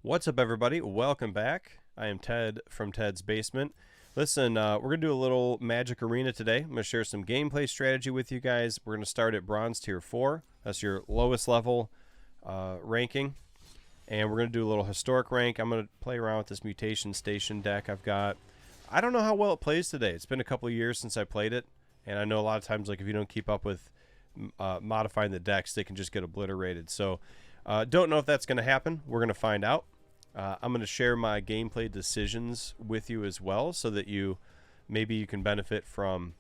What's up, everybody? Welcome back. I am Ted from Ted's Basement. Listen, we're going to do a little Magic Arena today. I'm going to share some gameplay strategy with you guys. We're going to start at Bronze Tier 4. That's your lowest level ranking. And we're going to do a little Historic rank. I'm going to play around with this Mutation Station deck I've got. I don't know how well it plays today. It's been a couple of years since I played it. And I know a lot of times, like, if you don't keep up with modifying the decks, they can just get obliterated. So, don't know if that's going to happen. We're going to find out. I'm going to share my gameplay decisions with you as well, so that maybe you can benefit from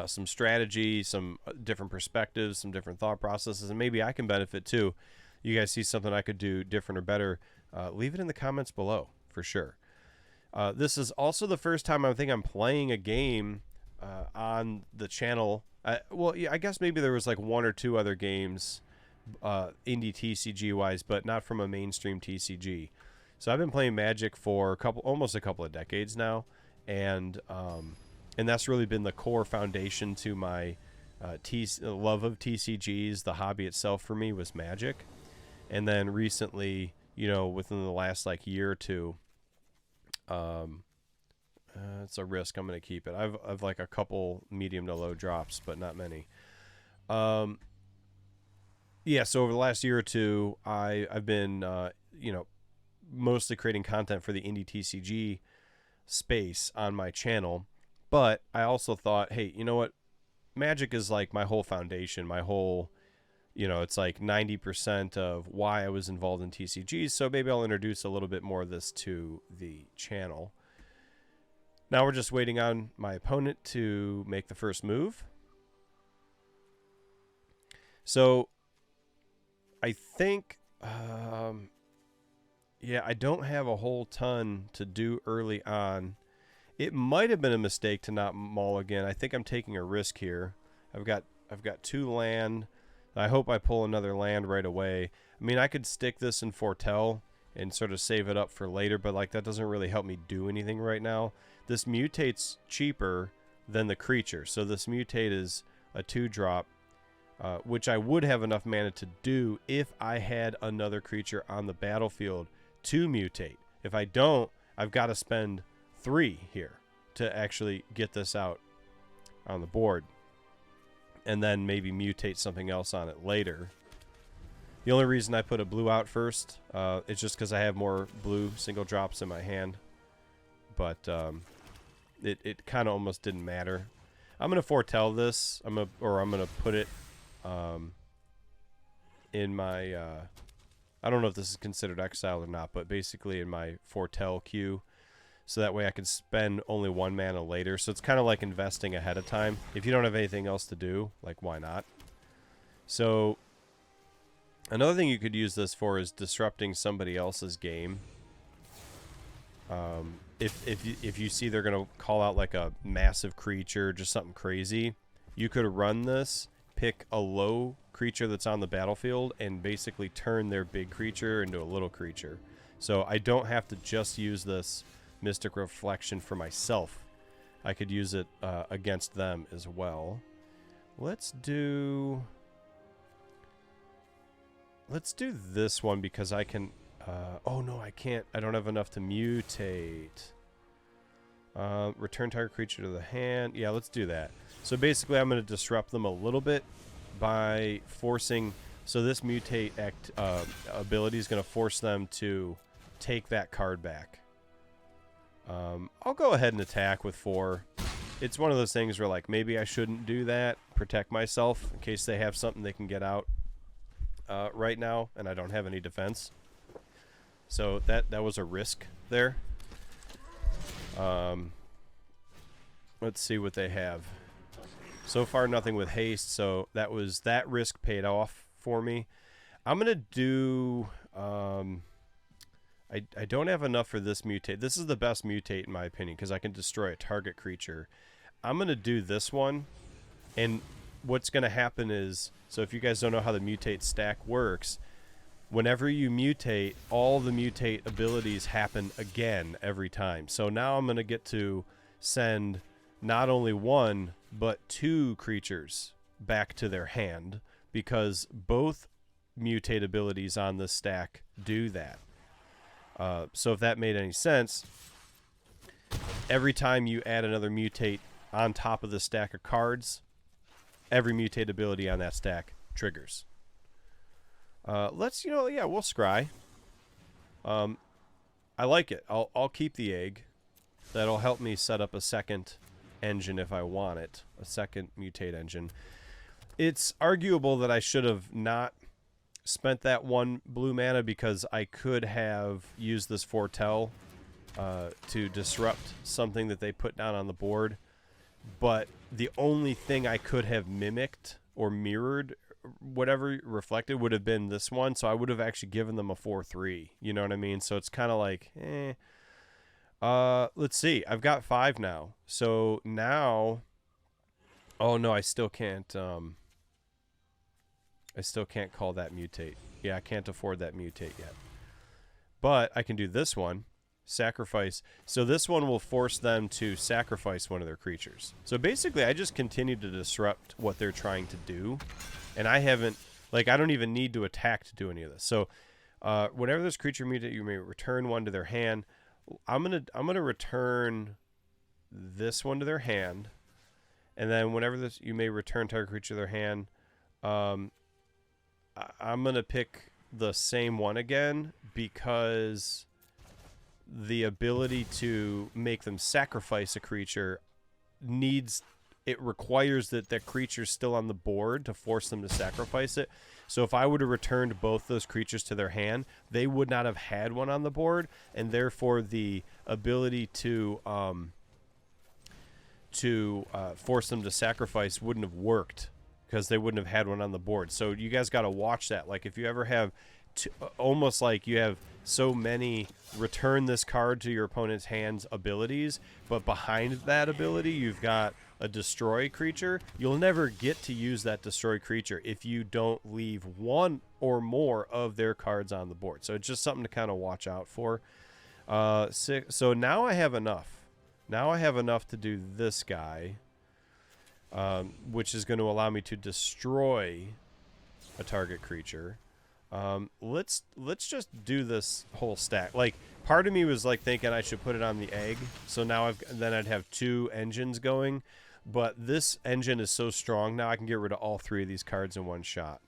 some strategy, some different perspectives, some different thought processes, and maybe I can benefit too. You guys see something I could do different or better, leave it in the comments below for sure. This is also the first time I think I'm playing a game on the channel. Well, yeah, I guess maybe there was like one or two other games indie TCG wise, but not from a mainstream TCG. So I've been playing Magic for almost a couple of decades now, and that's really been the core foundation to my love of TCGs. The hobby itself for me was Magic, and then recently, within the last like year or two, it's a risk. I'm going to keep it. I've like a couple medium to low drops, but not many. Yeah, so over the last year or two, I've been, mostly creating content for the indie TCG space on my channel. But I also thought, hey, you know what? Magic is like my whole foundation, my whole, it's like 90% of why I was involved in TCGs. So maybe I'll introduce a little bit more of this to the channel. Now we're just waiting on my opponent to make the first move. So I think, yeah, I don't have a whole ton to do early on. It might have been a mistake to not mulligan. I think I'm taking a risk here. I've got 2 land. I hope I pull another land right away. I mean, I could stick this in Foretell and sort of save it up for later, but like that doesn't really help me do anything right now. This mutate's cheaper than the creature, so this mutate is a 2-drop. Which I would have enough mana to do if I had another creature on the battlefield to mutate. If I don't, I've got to spend 3 here to actually get this out on the board. And then maybe mutate something else on it later. The only reason I put a blue out first is just because I have more blue single drops in my hand. But it kind of almost didn't matter. I'm going to foretell this. I'm going to put it in my I don't know if this is considered exile or not, but basically in my foretell queue, so that way I can spend only 1 mana later. So it's kind of like investing ahead of time. If you don't have anything else to do, like, why not? So another thing you could use this for is disrupting somebody else's game. If you see they're gonna call out like a massive creature, just something crazy, you could run this, pick a low creature that's on the battlefield, and basically turn their big creature into a little creature. So I don't have to just use this Mystic Reflection for myself. I could use it against them as well. Let's do this one because I can... oh no, I can't. I don't have enough to mutate. Return target creature to the hand. Yeah, let's do that. So basically I'm going to disrupt them a little bit by forcing... So this mutate ability is going to force them to take that card back. I'll go ahead and attack with 4. It's one of those things where, like, maybe I shouldn't do that. Protect myself in case they have something they can get out right now, and I don't have any defense. So that was a risk there. Let's see what they have. So far, nothing with haste, so that risk paid off for me. I'm gonna do... I don't have enough for this mutate. This is the best mutate in my opinion because I can destroy a target creature. I'm gonna do this one, and what's gonna happen is, so if you guys don't know how the mutate stack works, whenever you mutate, all the mutate abilities happen again every time. So now I'm gonna get to send not only 1 but 2 creatures back to their hand because both mutate abilities on this stack do that. So if that made any sense, every time you add another mutate on top of the stack of cards, every mutate ability on that stack triggers. Let's, yeah, we'll scry. I like it. I'll keep the egg. That'll help me set up a second engine if I want it. A second mutate engine. It's arguable that I should have not spent that 1 blue mana, because I could have used this foretell to disrupt something that they put down on the board. But the only thing I could have mimicked or mirrored, whatever reflected, would have been this one. So I would have actually given them a 4/3. You know what I mean? So it's kind of like, let's see. I've got 5 now. So now, oh no, I still can't. I still can't call that mutate. Yeah, I can't afford that mutate yet. But I can do this one. Sacrifice. So this one will force them to sacrifice one of their creatures. So basically, I just continue to disrupt what they're trying to do. And I haven't, I don't even need to attack to do any of this. So whenever this creature mutate, you may return one to their hand. I'm gonna return this one to their hand. And then whenever you may return target creature to their hand, I'm going to pick the same one again, because the ability to make them sacrifice a creature requires that that creature's still on the board to force them to sacrifice it. So if I would have returned both those creatures to their hand, they would not have had one on the board, and therefore the ability to force them to sacrifice wouldn't have worked, because they wouldn't have had one on the board. So you guys got to watch that. Like, if you ever have almost like you have so many return this card to your opponent's hand's abilities, but behind that ability you've got a destroy creature, you'll never get to use that destroy creature if you don't leave one or more of their cards on the board. So it's just something to kind of watch out for. So now I have enough. Now I have enough to do this guy, which is going to allow me to destroy a target creature. Let's just do this whole stack. Like, part of me was like thinking I should put it on the egg, so now then I'd have 2 engines going. But this engine is so strong now I can get rid of all 3 of these cards in one shot.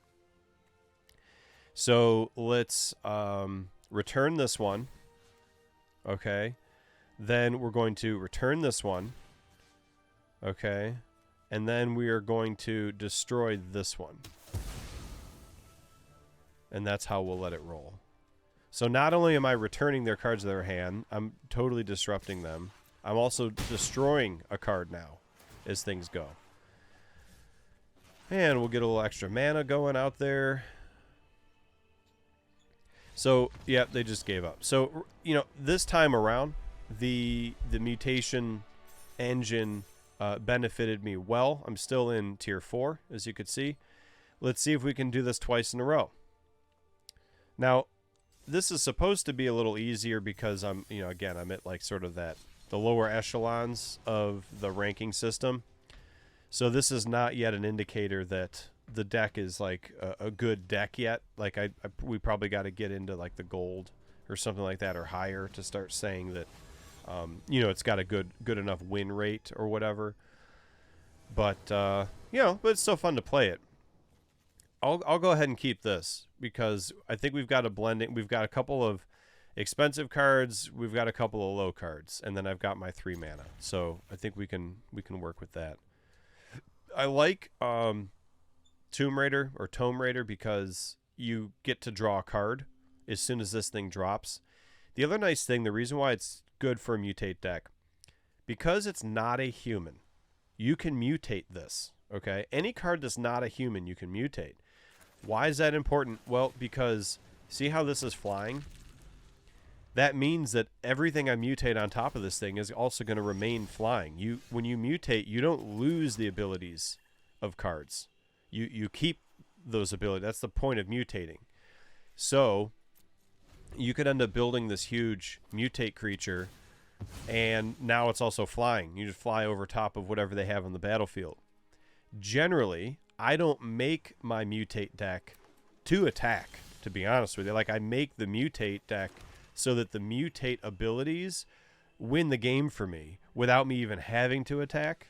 So let's return this one. Okay. Then we're going to return this one. Okay. And then we are going to destroy this one. And that's how we'll let it roll. So not only am I returning their cards to their hand, I'm totally disrupting them. I'm also destroying a card now as things go. And we'll get a little extra mana going out there. So, yeah, they just gave up. So, this time around, the mutation engine benefited me well. I'm still in tier 4, as you could see. Let's see if we can do this twice in a row. Now, this is supposed to be a little easier because I'm at like sort of the lower echelons of the ranking system. So this is not yet an indicator that the deck is like a good deck yet. Like we probably got to get into like the gold or something like that or higher to start saying that, it's got a good enough win rate or whatever. But, but it's still fun to play it. I'll go ahead and keep this because I think we've got a blending. We've got a couple of expensive cards. We've got a couple of low cards, and then I've got my 3 mana. So I think we can work with that. I like Tomb Raider or Tome Raider because you get to draw a card as soon as this thing drops. The other nice thing, the reason why it's good for a mutate deck, because it's not a human, you can mutate this. Okay, any card that's not a human, you can mutate. Why is that important? Well, because see how this is flying? That means that everything I mutate on top of this thing is also going to remain flying. When you mutate, you don't lose the abilities of cards. You keep those abilities. That's the point of mutating. So you could end up building this huge mutate creature, and now it's also flying. You just fly over top of whatever they have on the battlefield. Generally, I don't make my mutate deck to attack, to be honest with you. Like, I make the mutate deck so that the mutate abilities win the game for me without me even having to attack.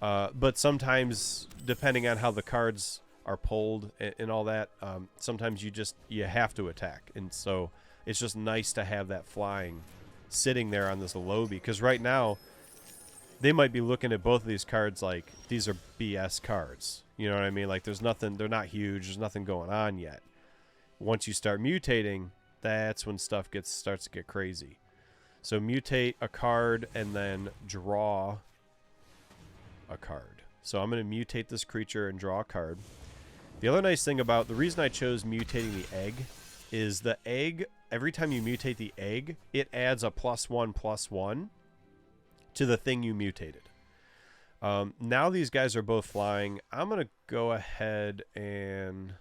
But sometimes, depending on how the cards are pulled and all that, sometimes you have to attack. And so it's just nice to have that flying sitting there on this Alobi, because right now they might be looking at both of these cards like these are BS cards. You know what I mean? Like there's nothing, they're not huge, there's nothing going on yet. Once you start mutating, that's when stuff starts to get crazy. So mutate a card and then draw a card. So I'm going to mutate this creature and draw a card. The other nice thing about the reason I chose mutating the egg is the egg, every time you mutate the egg, it adds a +1/+1 to the thing you mutated. Now these guys are both flying. I'm going to go ahead and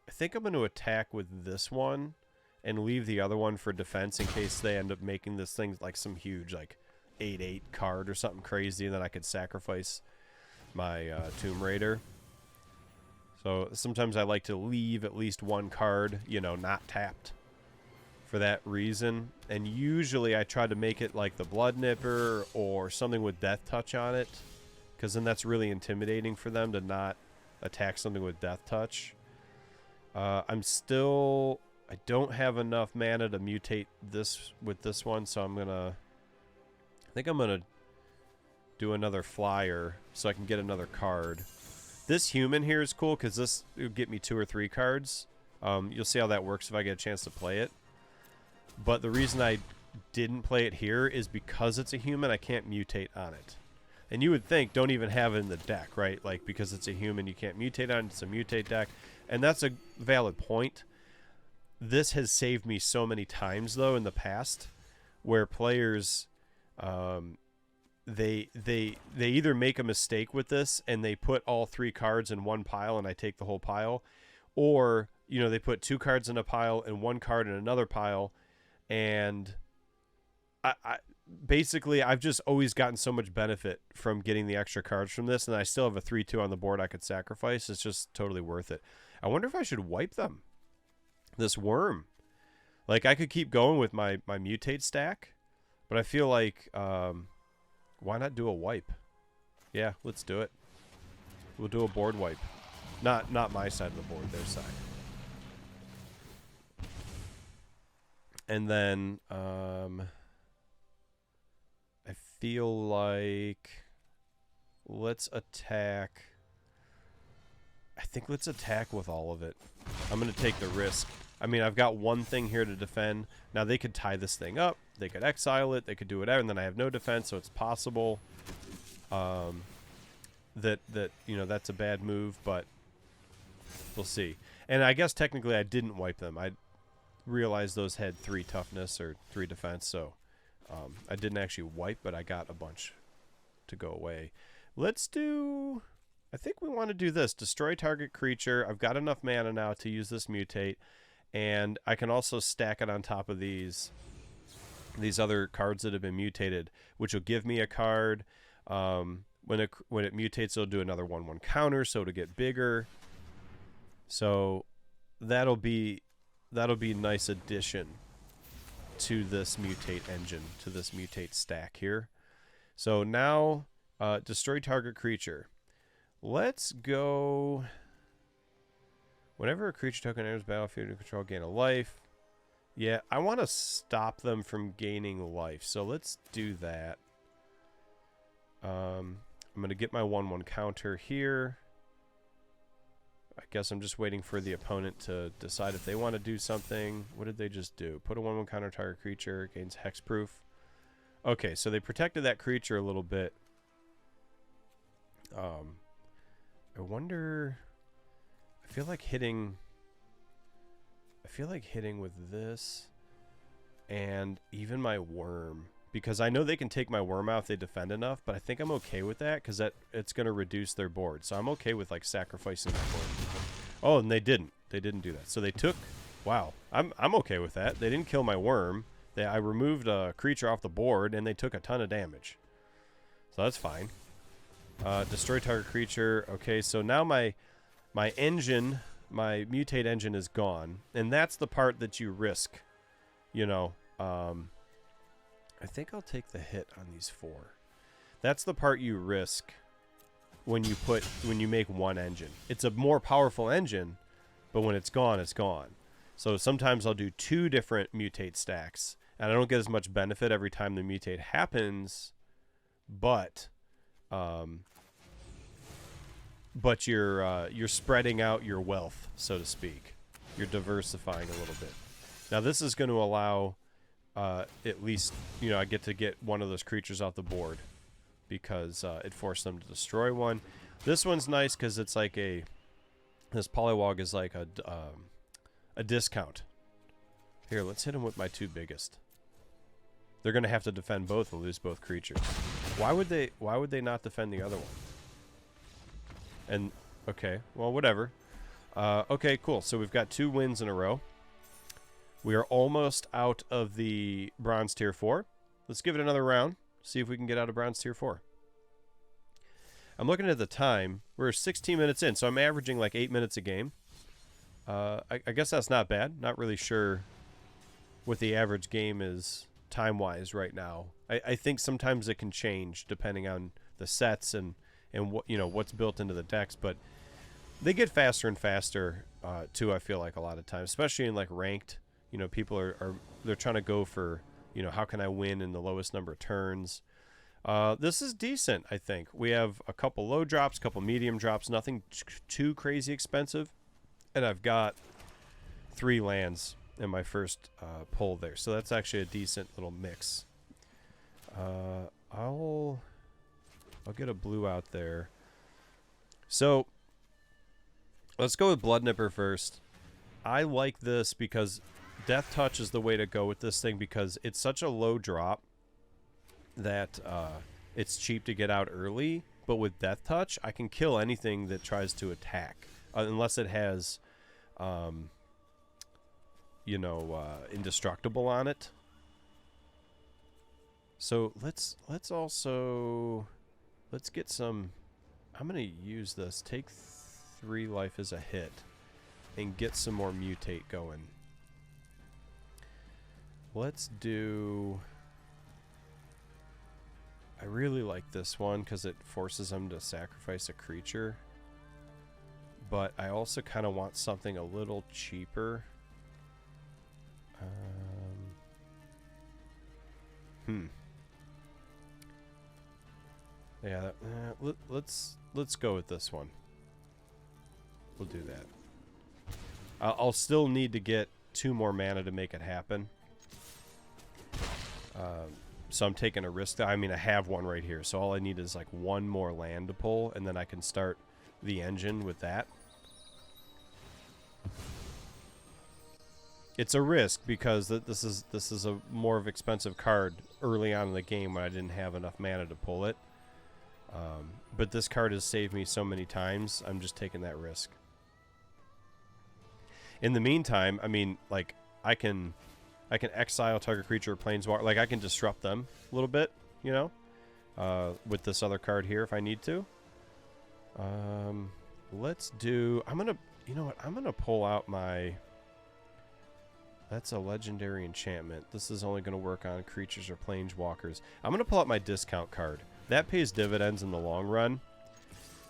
I think I'm going to attack with this one and leave the other one for defense in case they end up making this thing like some huge like 8/8 card or something crazy, and then I could sacrifice my Tomb Raider. So sometimes I like to leave at least one card, you know, not tapped for that reason. And usually I try to make it like the Blood Nipper or something with Death Touch on it, because then that's really intimidating for them to not attack something with Death Touch. I don't have enough mana to mutate this with this one, so I think I'm gonna do another flyer so I can get another card. This human here is cool because this will get me 2 or 3 cards. You'll see how that works if I get a chance to play it. But the reason I didn't play it here is because it's a human, I can't mutate on it. And you would think, don't even have it in the deck, right? Like, because it's a human, you can't mutate on it. It's a mutate deck. And that's a valid point. This has saved me so many times, though, in the past, where players, they either make a mistake with this and they put all 3 cards in one pile and I take the whole pile, or, you know, they put 2 cards in a pile and 1 card in another pile, and basically I've just always gotten so much benefit from getting the extra cards from this, and I still have a 3/2 on the board I could sacrifice. It's just totally worth it. I wonder if I should wipe them. This worm. Like, I could keep going with my mutate stack, but I feel like, why not do a wipe? Yeah, let's do it. We'll do a board wipe. Not my side of the board, their side. And then, I feel like let's attack. I think let's attack with all of it. I'm going to take the risk. I mean, I've got one thing here to defend. Now, they could tie this thing up. They could exile it. They could do whatever, and then I have no defense, so it's possible that you know, that's a bad move, but we'll see. And I guess technically I didn't wipe them. I realized those had 3 toughness or 3 defense, so I didn't actually wipe, but I got a bunch to go away. Let's do... I think we want to do this. Destroy target creature. I've got enough mana now to use this mutate, and I can also stack it on top of these other cards that have been mutated, which will give me a card. When it mutates, it'll do another 1/1 counter, so it'll get bigger. So that'll be a nice addition to this mutate engine, to this mutate stack here. So now, destroy target creature. Let's go. Whenever a creature token enters battlefield, you control, gain a life. Yeah, I want to stop them from gaining life, so let's do that. I'm going to get my 1/1 counter here. I guess I'm just waiting for the opponent to decide if they want to do something. What did they just do? Put a 1/1 counter target creature, gains hexproof. Okay, so they protected that creature a little bit. I wonder... I feel like hitting with this and even my worm, because I know they can take my worm out if they defend enough, but I think I'm okay with that because it's going to reduce their board. So I'm okay with like sacrificing their board. Oh, and they didn't do that. So they took... Wow, I'm okay with that. They didn't kill my worm. I removed a creature off the board and they took a ton of damage. So that's fine. Destroy target creature. Okay, so now my engine my mutate engine is gone, and that's the part that you risk. You know, I think I'll take the hit on these 4. That's the part you risk when you make one engine. It's a more powerful engine, but when it's gone, it's gone. So sometimes I'll do 2 different mutate stacks, and I don't get as much benefit every time the mutate happens, but you're spreading out your wealth, so to speak. You're diversifying a little bit. Now this is going to allow at least, you know, I get to get one of those creatures off the board because it forced them to destroy one. This one's nice because it's like this Polywog is like a discount. Here, let's hit him with my 2 biggest. They're going to have to defend both and lose both creatures. Why would they not defend the other one? And okay, well, whatever. Okay, cool. So we've got 2 wins in a row. We are almost out of the Bronze Tier 4. Let's give it another round. See if we can get out of Bronze Tier 4. I'm looking at the time. We're 16 minutes in, so I'm averaging like 8 minutes a game. I guess that's not bad. Not really sure what the average game is time-wise right now. I think sometimes it can change depending on the sets and what, you know, what's built into the decks, but they get faster and faster too, I feel like, a lot of times, especially in like ranked. You know, people they're trying to go for, you know, how can I win in the lowest number of turns. This is decent, I think. We have a couple low drops, couple medium drops, nothing too crazy expensive. And I've got 3 lands in my first pull there. So that's actually a decent little mix. I'll get a blue out there. So let's go with Blood Nipper first. I like this because Death Touch is the way to go with this thing because it's such a low drop that it's cheap to get out early. But with Death Touch, I can kill anything that tries to attack, unless it has, you know, Indestructible on it. So let's get some. I'm gonna use this. Take 3 life as a hit, and get some more mutate going. Let's do. I really like this one because it forces them to sacrifice a creature. But I also kind of want something a little cheaper. Yeah, let's go with this one. We'll do that. I'll still need to get 2 more mana to make it happen. So I'm taking a risk. I mean, I have one right here, so all I need is like 1 more land to pull, and then I can start the engine with that. It's a risk because this is a more of expensive card early on in the game when I didn't have enough mana to pull it. But this card has saved me so many times. I'm just taking that risk. In the meantime, I mean, like I can exile target creature or planeswalker. Like I can disrupt them a little bit, you know, with this other card here if I need to. Let's do. You know what? I'm gonna pull out my. That's a legendary enchantment. This is only going to work on creatures or planeswalkers. I'm going to pull out my discount card. That pays dividends in the long run.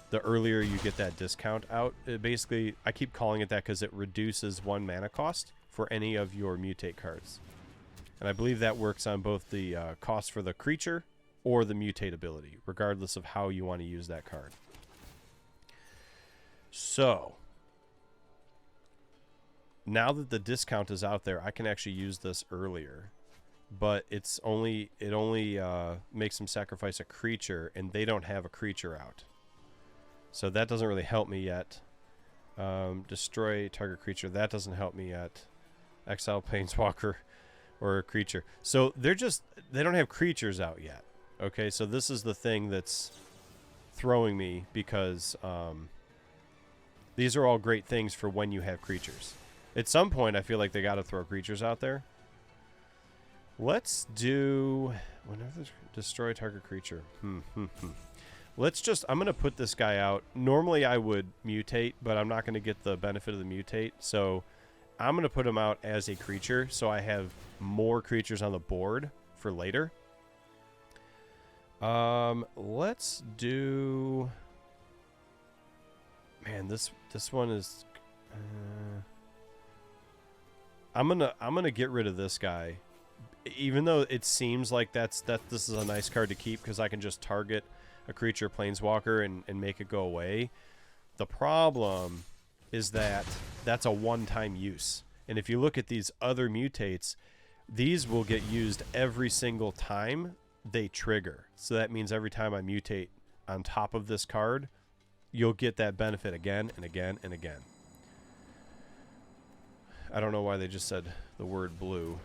The earlier you get that discount out, it basically, I keep calling it that because it reduces 1 mana cost for any of your mutate cards. And I believe that works on both the cost for the creature or the mutate ability, regardless of how you want to use that card. So now that the discount is out there, I can actually use this earlier, but it only makes them sacrifice a creature, and they don't have a creature out, so that doesn't really help me yet. Destroy target creature, that doesn't help me yet. Exile planeswalker or a creature, so they don't have creatures out yet. Okay, so this is the thing that's throwing me because these are all great things for when you have creatures. At some point, I feel like they got to throw creatures out there. Let's do... Whenever destroy target creature. I'm going to put this guy out. Normally I would mutate, but I'm not going to get the benefit of the mutate. So I'm going to put him out as a creature so I have more creatures on the board for later. Let's do... Man, this one is... I'm gonna get rid of this guy. Even though it seems like this is a nice card to keep because I can just target a creature planeswalker and make it go away. The problem is that that's a one-time use. And if you look at these other mutates, these will get used every single time they trigger. So that means every time I mutate on top of this card, you'll get that benefit again and again and again. I don't know why they just said the word blue.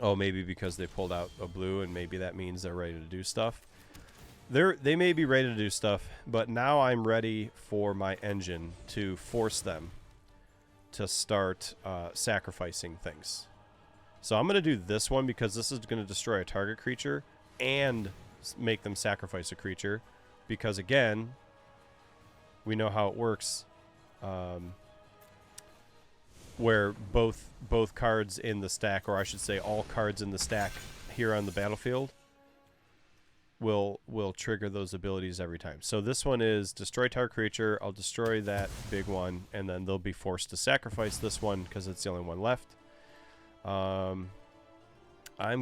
Oh, maybe because they pulled out a blue and maybe that means they're ready to do stuff. They may be ready to do stuff, but now I'm ready for my engine to force them to start sacrificing things. So I'm going to do this one because this is going to destroy a target creature and make them sacrifice a creature. Because again, we know how it works, where both cards in the stack, or I should say all cards in the stack here on the battlefield, will trigger those abilities every time. So this one is destroy target creature. I'll destroy that big one, and then they'll be forced to sacrifice this one because it's the only one left. I'm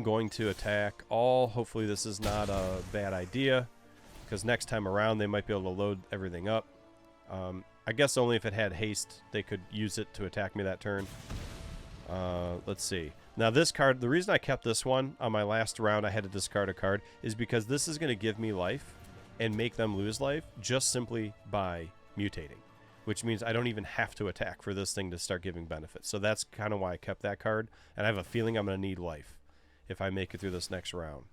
going to attack all. Hopefully this is not a bad idea, because next time around they might be able to load everything up. I guess only if it had haste they could use it to attack me that turn. Let's see. Now this card, the reason I kept this one on my last round I had to discard a card is because this is going to give me life and make them lose life just simply by mutating, which means I don't even have to attack for this thing to start giving benefits. So that's kind of why I kept that card, and I have a feeling I'm going to need life if I make it through this next round.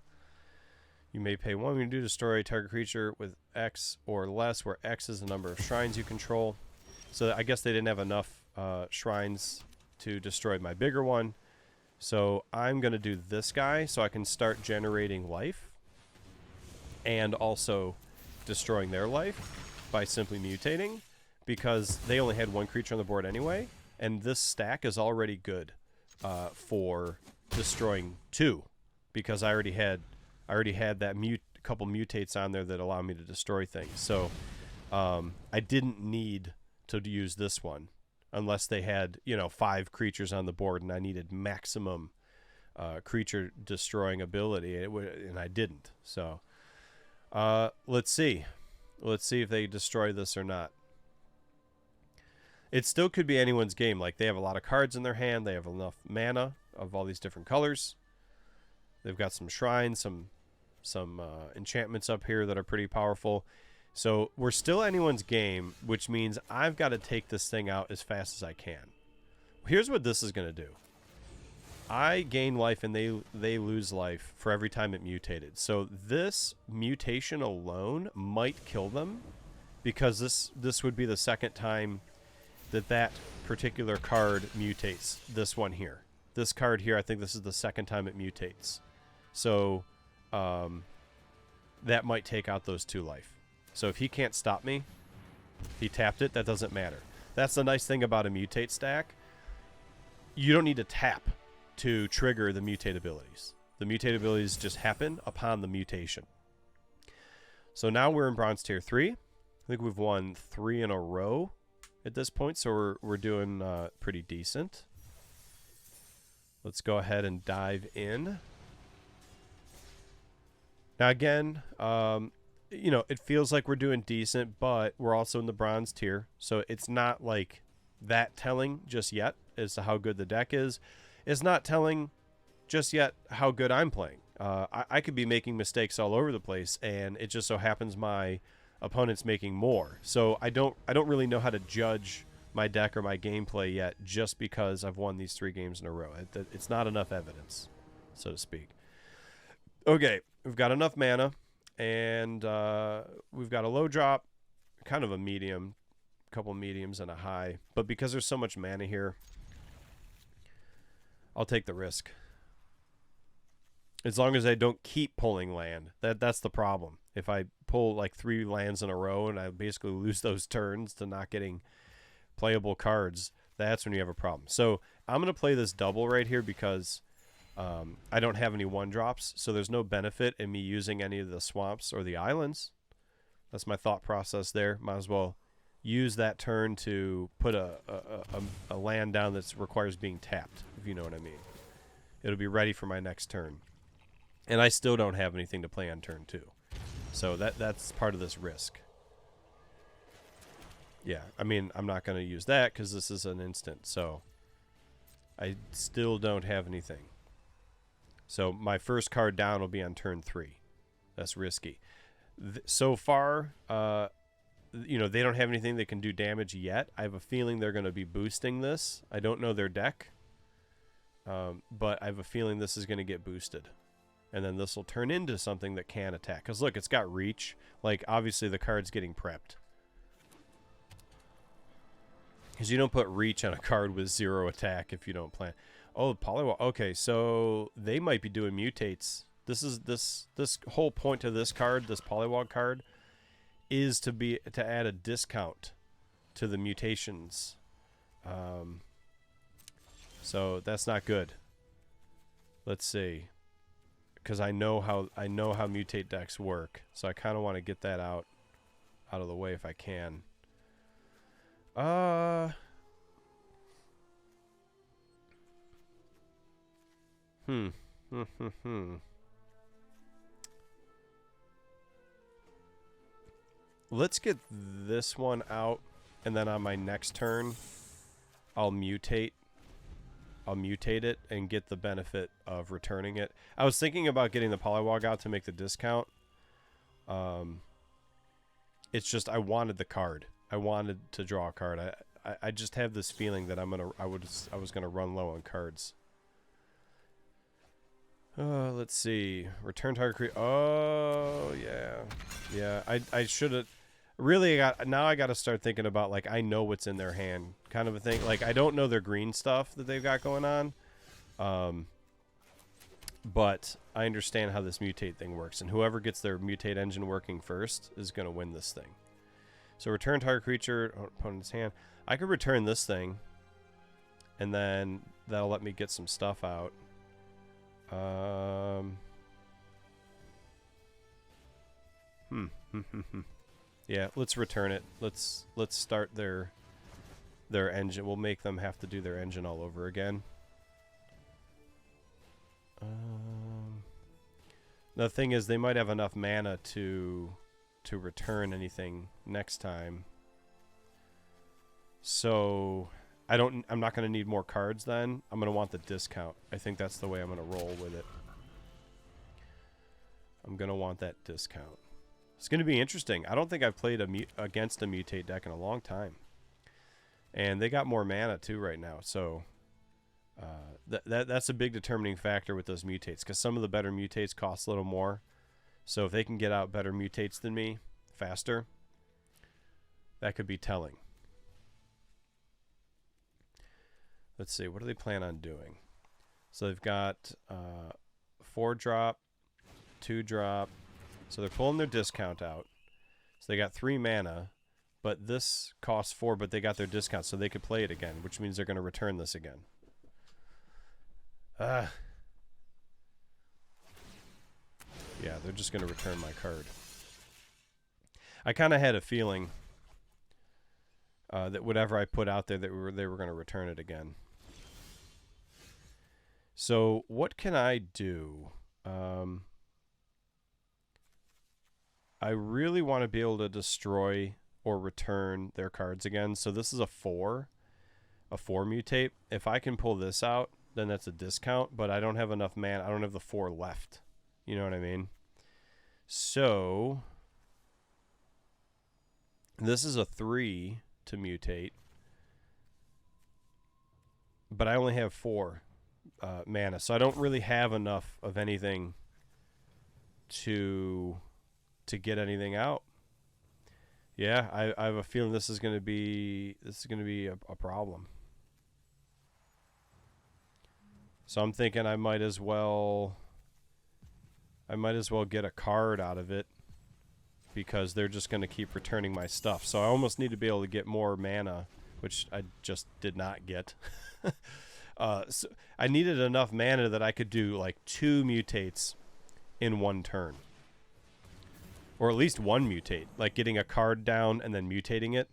You may pay 1 when you do destroy a target creature with X or less, where X is the number of shrines you control. So I guess they didn't have enough shrines to destroy my bigger one. So I'm going to do this guy so I can start generating life and also destroying their life by simply mutating, because they only had one creature on the board anyway, and this stack is already good for destroying 2, because I already had that couple mutates on there that allow me to destroy things. So I didn't need to use this one unless they had 5 creatures on the board and I needed maximum creature destroying ability, and I didn't. So let's see if they destroy this or not. It still could be anyone's game. Like, they have a lot of cards in their hand, they have enough mana of all these different colors, they've got some shrines, some enchantments up here that are pretty powerful. So we're still anyone's game, which means I've got to take this thing out as fast as I can. Here's what this is going to do. I gain life and they lose life for every time it mutated. So this mutation alone might kill them, because this would be the second time that particular card mutates. This one here. This card here, I think this is the second time it mutates. So that might take out those 2 life. So if he can't stop me, he tapped it, that doesn't matter. That's the nice thing about a mutate stack. You don't need to tap to trigger the mutate abilities. The mutate abilities just happen upon the mutation. So now we're in Bronze Tier 3. I think we've won 3 in a row at this point, so we're doing pretty decent. Let's go ahead and dive in. Now again, it feels like we're doing decent, but we're also in the bronze tier, so it's not like that telling just yet as to how good the deck is. It's not telling just yet how good I'm playing. I could be making mistakes all over the place, and it just so happens my opponent's making more. So I don't really know how to judge my deck or my gameplay yet, just because I've won these 3 games in a row. It's not enough evidence, so to speak. Okay, we've got enough mana, and we've got a low drop, kind of a medium, a couple mediums and a high. But because there's so much mana here, I'll take the risk. As long as I don't keep pulling land. That's the problem. If I pull like 3 lands in a row and I basically lose those turns to not getting playable cards, that's when you have a problem. So I'm going to play this double right here because I don't have any 1-drops, so there's no benefit in me using any of the swamps or the islands. That's my thought process there. Might as well use that turn to put a land down that requires being tapped, if you know what I mean. It'll be ready for my next turn. And I still don't have anything to play on turn 2. So that's part of this risk. Yeah, I mean, I'm not going to use that because this is an instant, so I still don't have anything. So my first card down will be on turn 3. That's risky. So far, you know, they don't have anything that can do damage yet. I have a feeling they're going to be boosting this. I don't know their deck, but I have a feeling this is going to get boosted. And then this will turn into something that can attack. Because look, it's got reach. Like, obviously the card's getting prepped. Because you don't put reach on a card with 0 attack if you don't plan. Oh, Polywog. Okay, so they might be doing mutates. This whole point to this card, this Polywog card, is to add a discount to the mutations. So that's not good. Let's see. Because I know how mutate decks work, so I kind of want to get that out of the way if I can. Let's get this one out, and then on my next turn, I'll mutate it and get the benefit of returning it. I was thinking about getting the Polywog out to make the discount. It's just I wanted the card. I wanted to draw a card. I just have this feeling that I was gonna run low on cards. Let's see. Return target. Oh yeah. I should have. Really, now I got to start thinking about, like, I know what's in their hand kind of a thing. Like, I don't know their green stuff that they've got going on. But I understand how this mutate thing works. And whoever gets their mutate engine working first is going to win this thing. So return target creature, opponent's hand. I could return this thing. And then that'll let me get some stuff out. Yeah, let's return it. Let's start their engine. We'll make them have to do their engine all over again. The thing is, they might have enough mana to return anything next time. So I'm not going to need more cards then. I'm going to want the discount. I think that's the way I'm going to roll with it. I'm going to want that discount. It's going to be interesting. I don't think I've played against a mutate deck in a long time. And they got more mana too right now. So that's a big determining factor with those mutates. Because some of the better mutates cost a little more. So if they can get out better mutates than me faster, that could be telling. Let's see. What do they plan on doing? So they've got 4-drop, 2-drop. So they're pulling their discount out. So they got 3 mana, but this costs 4, but they got their discount, so they could play it again, which means they're going to return this again. Yeah, they're just going to return my card. I kind of had a feeling that whatever I put out there, they were going to return it again. So what can I do? I really want to be able to destroy or return their cards again. So this is a 4 mutate. If I can pull this out, then that's a discount, but I don't have enough mana. I don't have the 4 left. You know what I mean? So this is a 3 to mutate, but I only have 4 mana, so I don't really have enough of anything to get anything out. Yeah, I have a feeling this is going to be a problem. So I'm thinking I might as well get a card out of it. because they're just going to keep returning my stuff. So I almost need to be able to get more mana, which I just did not get. So I needed enough mana that I could do like 2 mutates in 1 turn. Or at least 1 mutate, like getting a card down and then mutating it.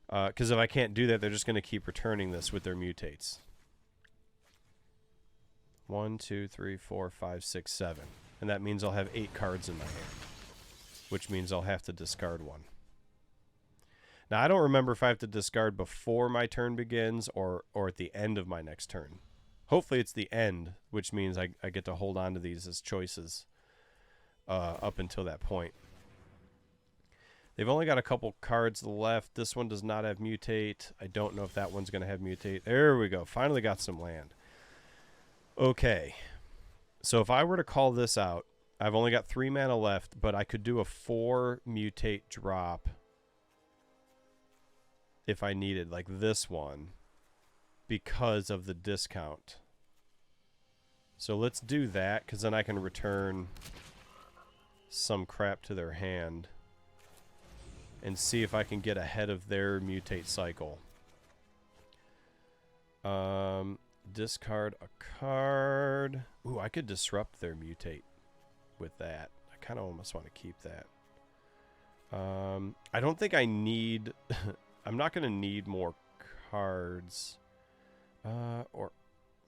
Because if I can't do that, they're just going to keep returning this with their mutates. 1, 2, 3, 4, 5, 6, 7. And that means I'll have 8 cards in my hand. Which means I'll have to discard 1. Now, I don't remember if I have to discard before my turn begins or at the end of my next turn. Hopefully it's the end, which means I get to hold on to these as choices up until that point. They've only got a couple cards left. This one does not have mutate. I don't know if that one's going to have mutate. There we go. Finally got some land. Okay. So if I were to call this out, I've only got 3 mana left, but I could do a 4 mutate drop if I needed, like this one, because of the discount. So let's do that, because then I can return some crap to their hand and see if I can get ahead of their mutate cycle. Discard a card. Ooh, I could disrupt their mutate with that. I kind of almost want to keep that. I don't think I need... I'm not going to need more cards. Or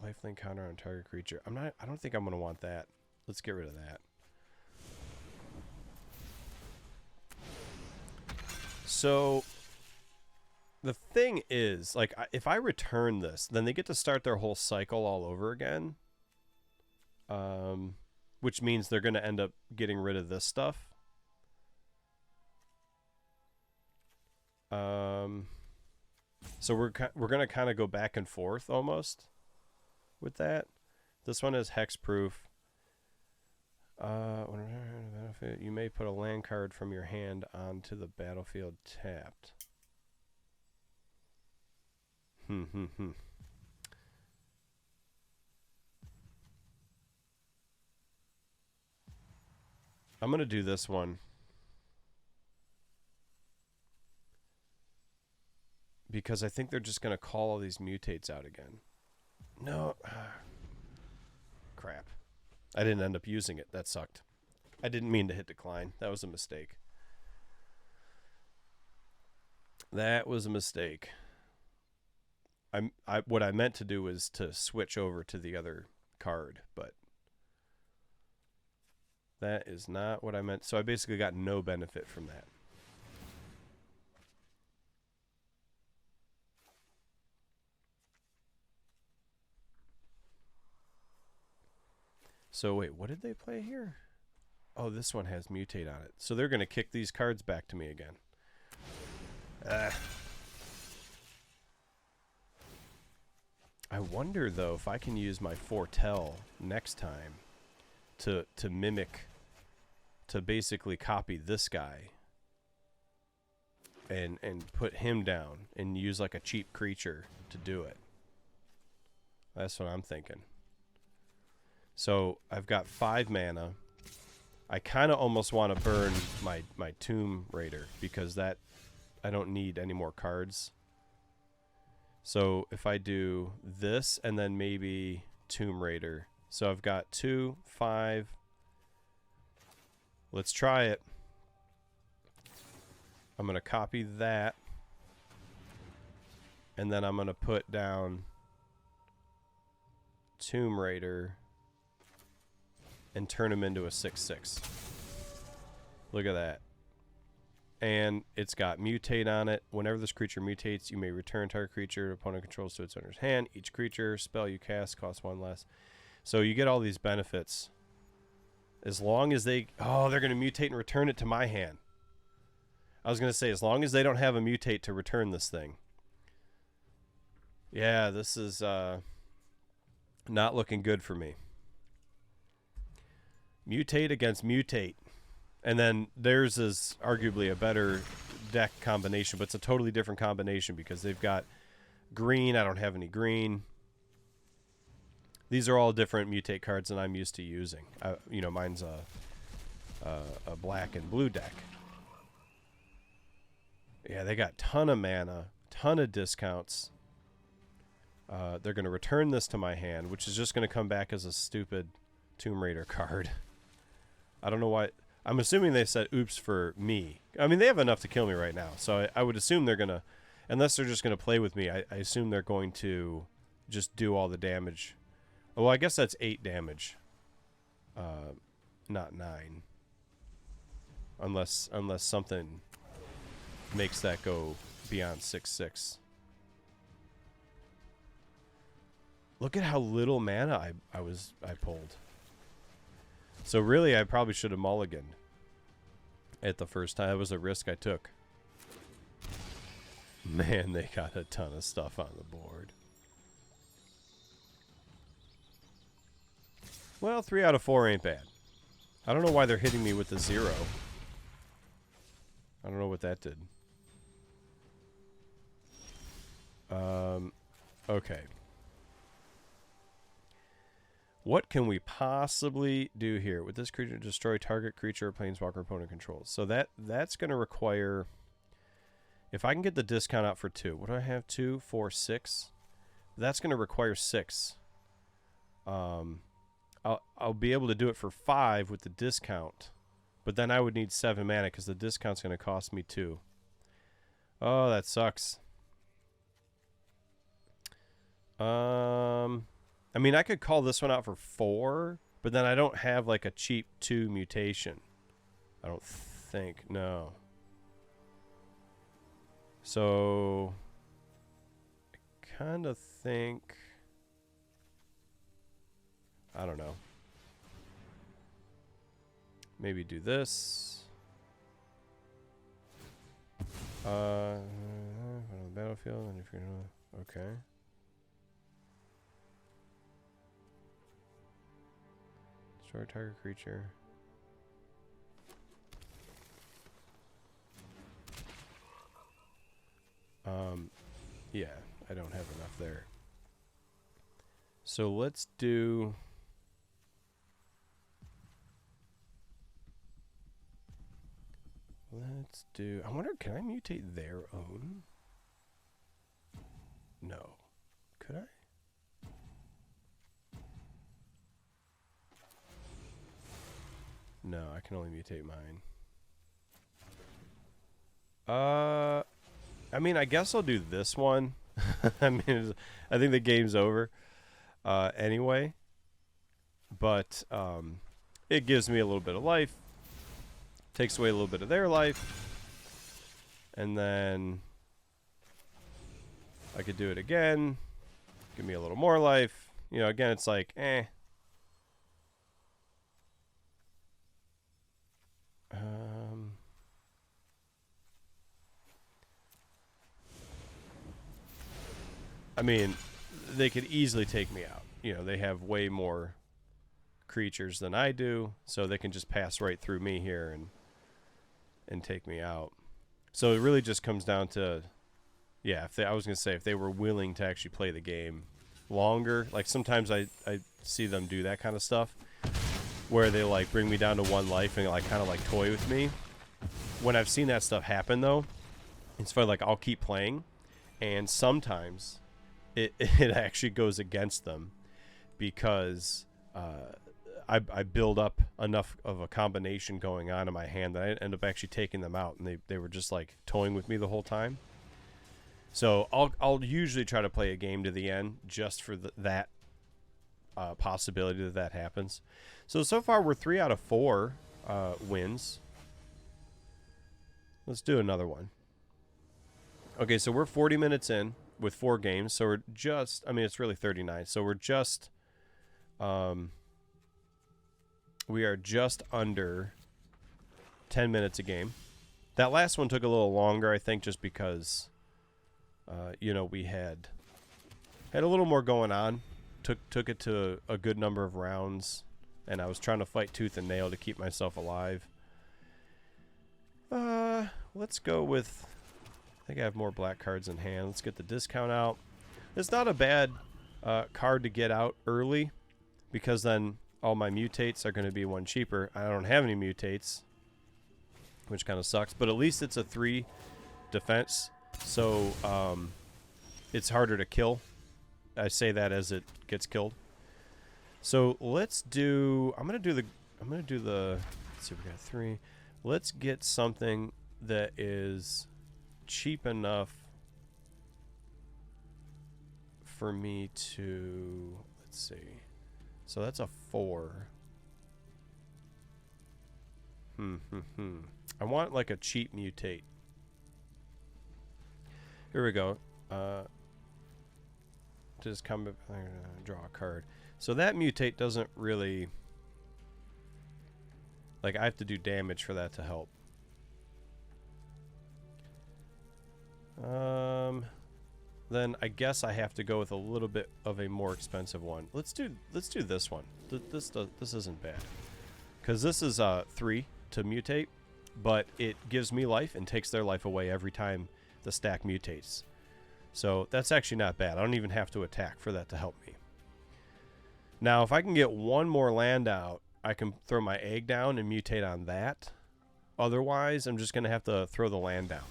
lifelink counter on target creature. I don't think I'm going to want that. Let's get rid of that. So the thing is, like, if I return this, then they get to start their whole cycle all over again. Which means they're going to end up getting rid of this stuff. So we're going to kind of go back and forth almost with that. This one is hexproof. You may put a land card from your hand onto the battlefield tapped. I'm going to do this one. Because I think they're just going to call all these mutates out again. No. Crap. I didn't end up using it. That sucked. I didn't mean to hit decline. That was a mistake. That was a mistake. What I meant to do was to switch over to the other card, but that is not what I meant. So I basically got no benefit from that. So wait, what did they play here? Oh, this one has mutate on it. So they're going to kick these cards back to me again. I wonder, though, if I can use my foretell next time to mimic, to basically copy this guy and put him down and use like a cheap creature to do it. That's what I'm thinking. So I've got 5 mana. I kind of almost want to burn my Tomb Raider because that I don't need any more cards. So if I do this and then maybe Tomb Raider. So I've got 2, 5. Let's try it. I'm going to copy that. And then I'm going to put down Tomb Raider and turn him into a 6/6. Look at that. And it's got mutate on it. Whenever this creature mutates, you may return target creature opponent controls to its owner's hand. Each creature spell you cast costs 1 less. So you get all these benefits. As long as they... Oh, they're going to mutate and return it to my hand. I was going to say, as long as they don't have a mutate to return this thing. Yeah, this is not looking good for me. Mutate against mutate. And then theirs is arguably a better deck combination, but it's a totally different combination because they've got green. I don't have any green. These are all different mutate cards than I'm used to using. You know, mine's a black and blue deck. Yeah, they got ton of mana, ton of discounts. They're going to return this to my hand, which is just going to come back as a stupid Tomb Raider card. I don't know why. I'm assuming they said oops for me. I mean, they have enough to kill me right now, so I would assume they're going to, unless they're just going to play with me, I assume they're going to just do all the damage. Well, I guess that's 8 damage, not 9. Unless something makes that go beyond 6/6. Look at how little mana I pulled. So really, I probably should have mulliganed at the first time. That was a risk I took. Man, they got a ton of stuff on the board. Well, 3 out of 4 ain't bad. I don't know why they're hitting me with the 0. I don't know what that did. Okay. What can we possibly do here? With this creature, destroy target creature or planeswalker opponent controls. So that's going to require... If I can get the discount out for 2. What do I have? 2, 4, 6? That's going to require 6. I'll be able to do it for 5 with the discount. But then I would need 7 mana because the discount's going to cost me 2. Oh, that sucks. I mean, I could call this one out for 4, but then I don't have like a cheap 2 mutation. I don't think. No. So I kind of think, I don't know. Maybe do this. On the battlefield, and if you're gonna, okay. Destroy target creature. Yeah, I don't have enough there. So let's do... I wonder, can I mutate their own? No. Could I? No, I can only mutate mine. I mean, I guess I'll do this one. I mean, I think the game's over anyway. But it gives me a little bit of life. Takes away a little bit of their life. And then I could do it again. Give me a little more life. You know, again, it's like, eh. I mean, they could easily take me out. You know, they have way more creatures than I do, so they can just pass right through me here and take me out. So it really just comes down to, yeah, I was going to say, if they were willing to actually play the game longer, like sometimes I see them do that kind of stuff, where they like bring me down to 1 life and like kind of like toy with me. When I've seen that stuff happen though, it's funny, like I'll keep playing, and sometimes it actually goes against them because I build up enough of a combination going on in my hand that I end up actually taking them out, and they were just like toying with me the whole time. So I'll usually try to play a game to the end just for that possibility that happens. So far we're 3 out of 4 wins. Let's do another one. Okay, so we're 40 minutes in with 4 games, so we're just, I mean, it's really 39, so we're just we are just under 10 minutes a game. That last one took a little longer, I think, just because you know, we had a little more going on. Took it to a good number of rounds, and I was trying to fight tooth and nail to keep myself alive. Let's go with, I think I have more black cards in hand. Let's get the discount out. It's not a bad card to get out early, because then all my mutates are going to be 1 cheaper. I don't have any mutates, which kind of sucks. But at least it's a 3 defense, so it's harder to kill. I say that as it gets killed. So let's do. I'm gonna do the. Let's see, we got 3. Let's get something that is cheap enough for me to. Let's see. So that's a 4. I want like a cheap mutate. Here we go. Just come. Draw a card. So that mutate doesn't really. Like, I have to do damage for that to help. Then I guess I have to go with a little bit of a more expensive one. Let's do this one. This isn't bad, because this is 3 to mutate, but it gives me life and takes their life away every time the stack mutates. So that's actually not bad. I don't even have to attack for that to help me. Now, if I can get 1 more land out, I can throw my egg down and mutate on that. Otherwise, I'm just going to have to throw the land down.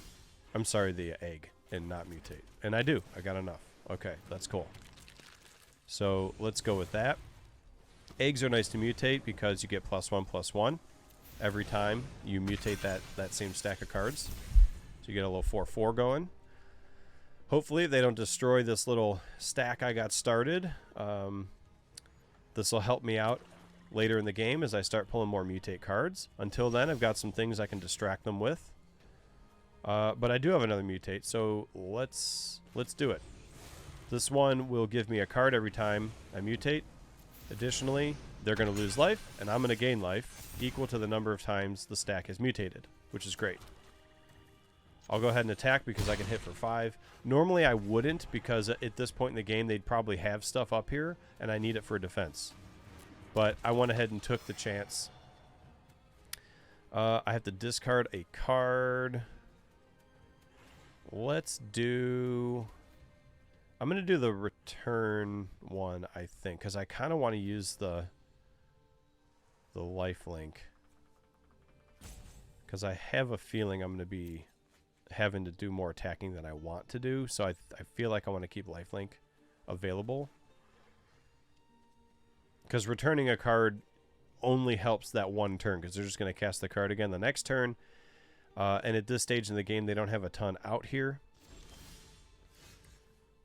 I'm sorry, the egg, and not mutate. And I do. I got enough. Okay, that's cool. So let's go with that. Eggs are nice to mutate because you get +1/+1 every time you mutate that same stack of cards. So you get a little 4/4 going. Hopefully they don't destroy this little stack I got started. This will help me out later in the game as I start pulling more mutate cards. Until then, I've got some things I can distract them with. But I do have another mutate, so let's do it. This one will give me a card every time I mutate. Additionally, they're going to lose life, and I'm going to gain life equal to the number of times the stack is mutated, which is great. I'll go ahead and attack because I can hit for 5. Normally I wouldn't, because at this point in the game they'd probably have stuff up here, and I need it for defense. But I went ahead and took the chance. I have to discard a card. Let's do... I'm going to do the return one, I think, because I kind of want to use the lifelink. Because I have a feeling I'm going to be having to do more attacking than I want to do, so I feel like I want to keep lifelink available. Because returning a card only helps that one turn, because they're just going to cast the card again the next turn. And at this stage in the game, they don't have a ton out here.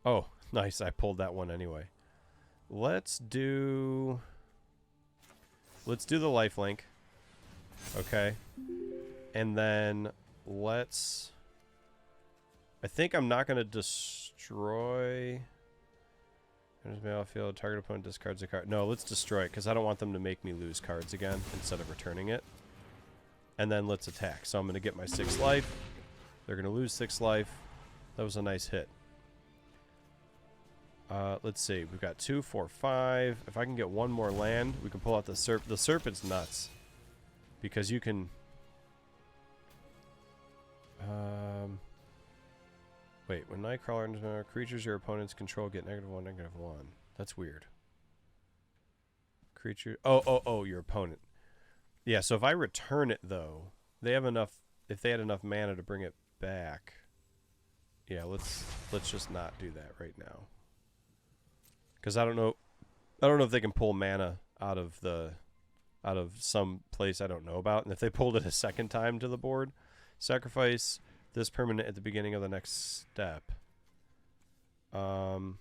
Oh, nice. I pulled that one anyway. Let's do the lifelink. Okay. And then let's... I think I'm not going to destroy... Battlefield, target opponent discards a card. No, let's destroy it, because I don't want them to make me lose cards again instead of returning it. And then let's attack. So I'm going to get my 6 life. They're going to lose 6 life. That was a nice hit. Let's see. We've got 2, 4, 5. If I can get 1 more land, we can pull out the Serp. The Serpent's nuts. Because you can... Wait, when Nightcrawler enters, creatures your opponents control get -1, -1. That's weird. Creature... Oh, your opponent. Yeah, so if I return it, though, they have enough... If they had enough mana to bring it back... Yeah, let's just not do that right now. Because I don't know if they can pull mana out of some place I don't know about. And if they pulled it a second time to the board, sacrifice this permanent at the beginning of the next step. When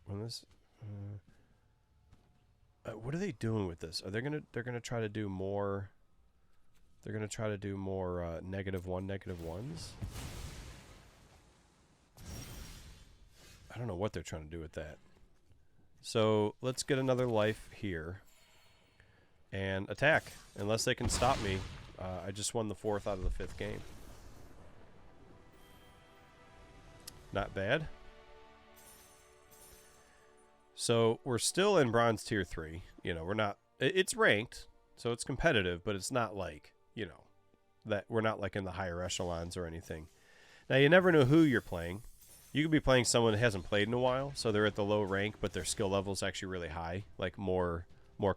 this... what are they doing with this? Are they're gonna try to do more? They're gonna try to do more -1, -1s. I don't know what they're trying to do with that. So let's get another life here and attack. Unless they can stop me, I just won the 4th out of the 5th game. Not bad. So we're still in bronze tier 3. You know, we're not... It's ranked, so it's competitive, but it's not like, you know, that we're not like in the higher echelons or anything. Now, you never know who you're playing. You could be playing someone that hasn't played in a while, so they're at the low rank, but their skill level is actually really high, like more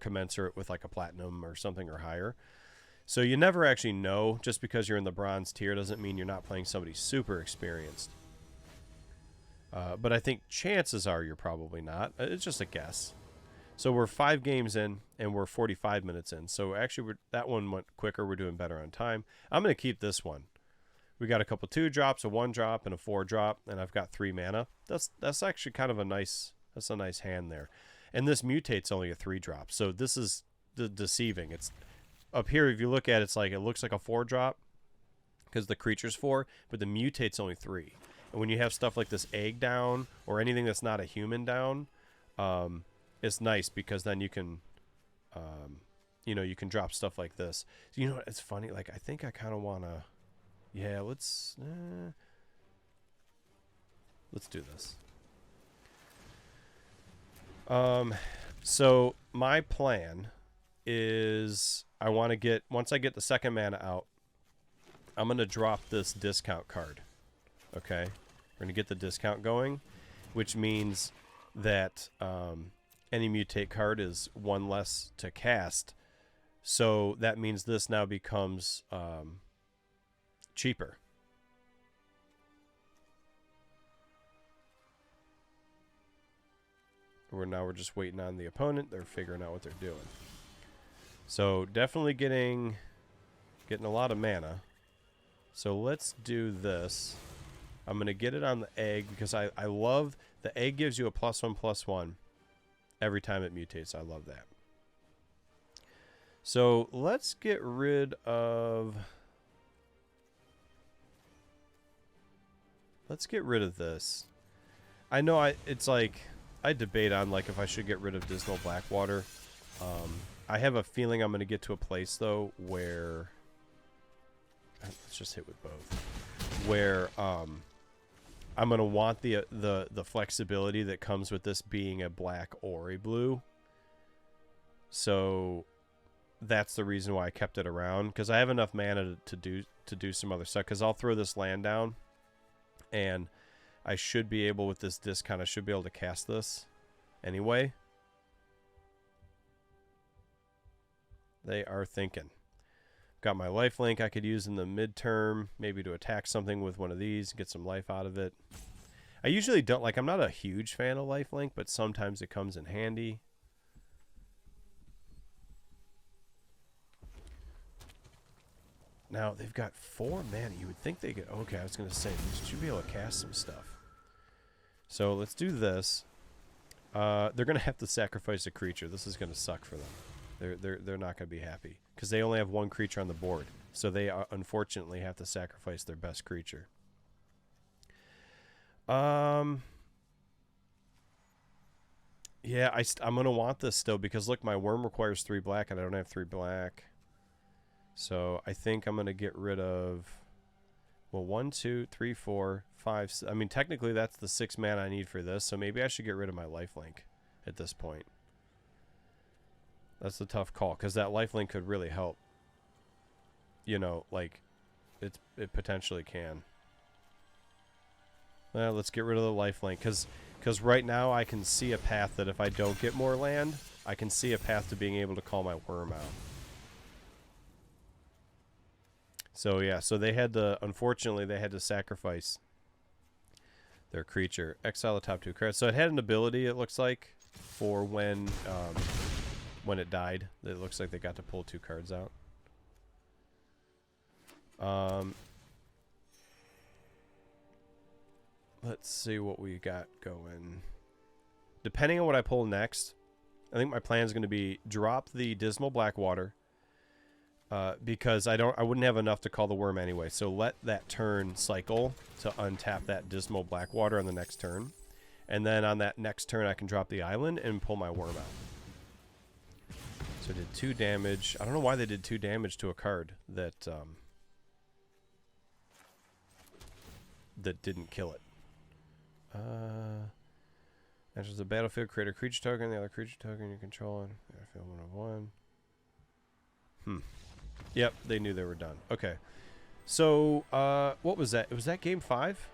commensurate with like a platinum or something or higher. So you never actually know. Just because you're in the bronze tier doesn't mean you're not playing somebody super experienced. But I think chances are you're probably not. It's just a guess. So we're 5 games in, and we're 45 minutes in. So actually, that one went quicker. We're doing better on time. I'm going to keep this one. We got a couple 2 drops, a 1 drop, and a 4 drop, and I've got 3 mana. That's actually kind of a nice hand there. And this mutate's only a 3 drop, so this is deceiving. It's up here. If you look at it, it's like it looks like a 4 drop because the creature's 4, but the mutate's only 3. And when you have stuff like this egg down or anything that's not a human down, it's nice because then you can, you can drop stuff like this. So, you know what? It's funny. Like, I think I kind of want to, yeah, let's do this. So my plan is I want to get, once I get the second mana out, I'm going to drop this discount card. Okay. We're going to get the discount going, which means that, any mutate card is 1 less to cast. So that means this now becomes cheaper. We're just waiting on the opponent. They're figuring out what they're doing. So definitely getting a lot of mana. So let's do this. I'm going to get it on the egg because I love the egg gives you a +1/+1 every time it mutates. I love that. So let's get rid of this. I know it's like I debate on like if I should get rid of Dismal Blackwater. I have a feeling I'm going to get to a place though where let's just hit with both. Where I'm going to want the flexibility that comes with this being a black or a blue. So that's the reason why I kept it around, because I have enough mana to do some other stuff, because I'll throw this land down and I should be able, with this discount, I should be able to cast this anyway. They are thinking. Got my lifelink I could use in the midterm, maybe to attack something with one of these, get some life out of it. I usually don't, like, I'm not a huge fan of lifelink, but sometimes it comes in handy. Now, they've got 4 mana. You would think they could, okay, I was going to say, they should be able to cast some stuff. So let's do this. They're going to have to sacrifice a creature. This is going to suck for them. They're not going to be happy because they only have 1 creature on the board, so they unfortunately have to sacrifice their best creature. Yeah, I'm going to want this still because look, my worm requires 3 black and I don't have 3 black. So I think I'm going to get rid of, well, 1, 2, 3, 4, 5. I mean, technically that's the 6 mana I need for this, so maybe I should get rid of my lifelink at this point. That's a tough call because that lifelink could really help. You know, like it potentially can. Well, let's get rid of the lifelink because right now I can see a path that if I don't get more land, I can see a path to being able to call my worm out. So yeah, so they had to, unfortunately, they had to sacrifice their creature. Exile the top 2 cards. So it had an ability, it looks like, for when it died. It looks like they got to pull 2 cards out. Let's see what we got going. Depending on what I pull next, I think my plan is going to be drop the Dismal Blackwater. Because I wouldn't have enough to call the worm anyway. So let that turn cycle to untap that Dismal Blackwater on the next turn. And then on that next turn, I can drop the island and pull my worm out. So I did 2 damage. I don't know why they did 2 damage to a card that didn't kill it. Enters the battlefield, create a creature token. The other creature token you control. Battlefield 1 of 1. Yep, they knew they were done. Okay. So, what was that? Was that game 5?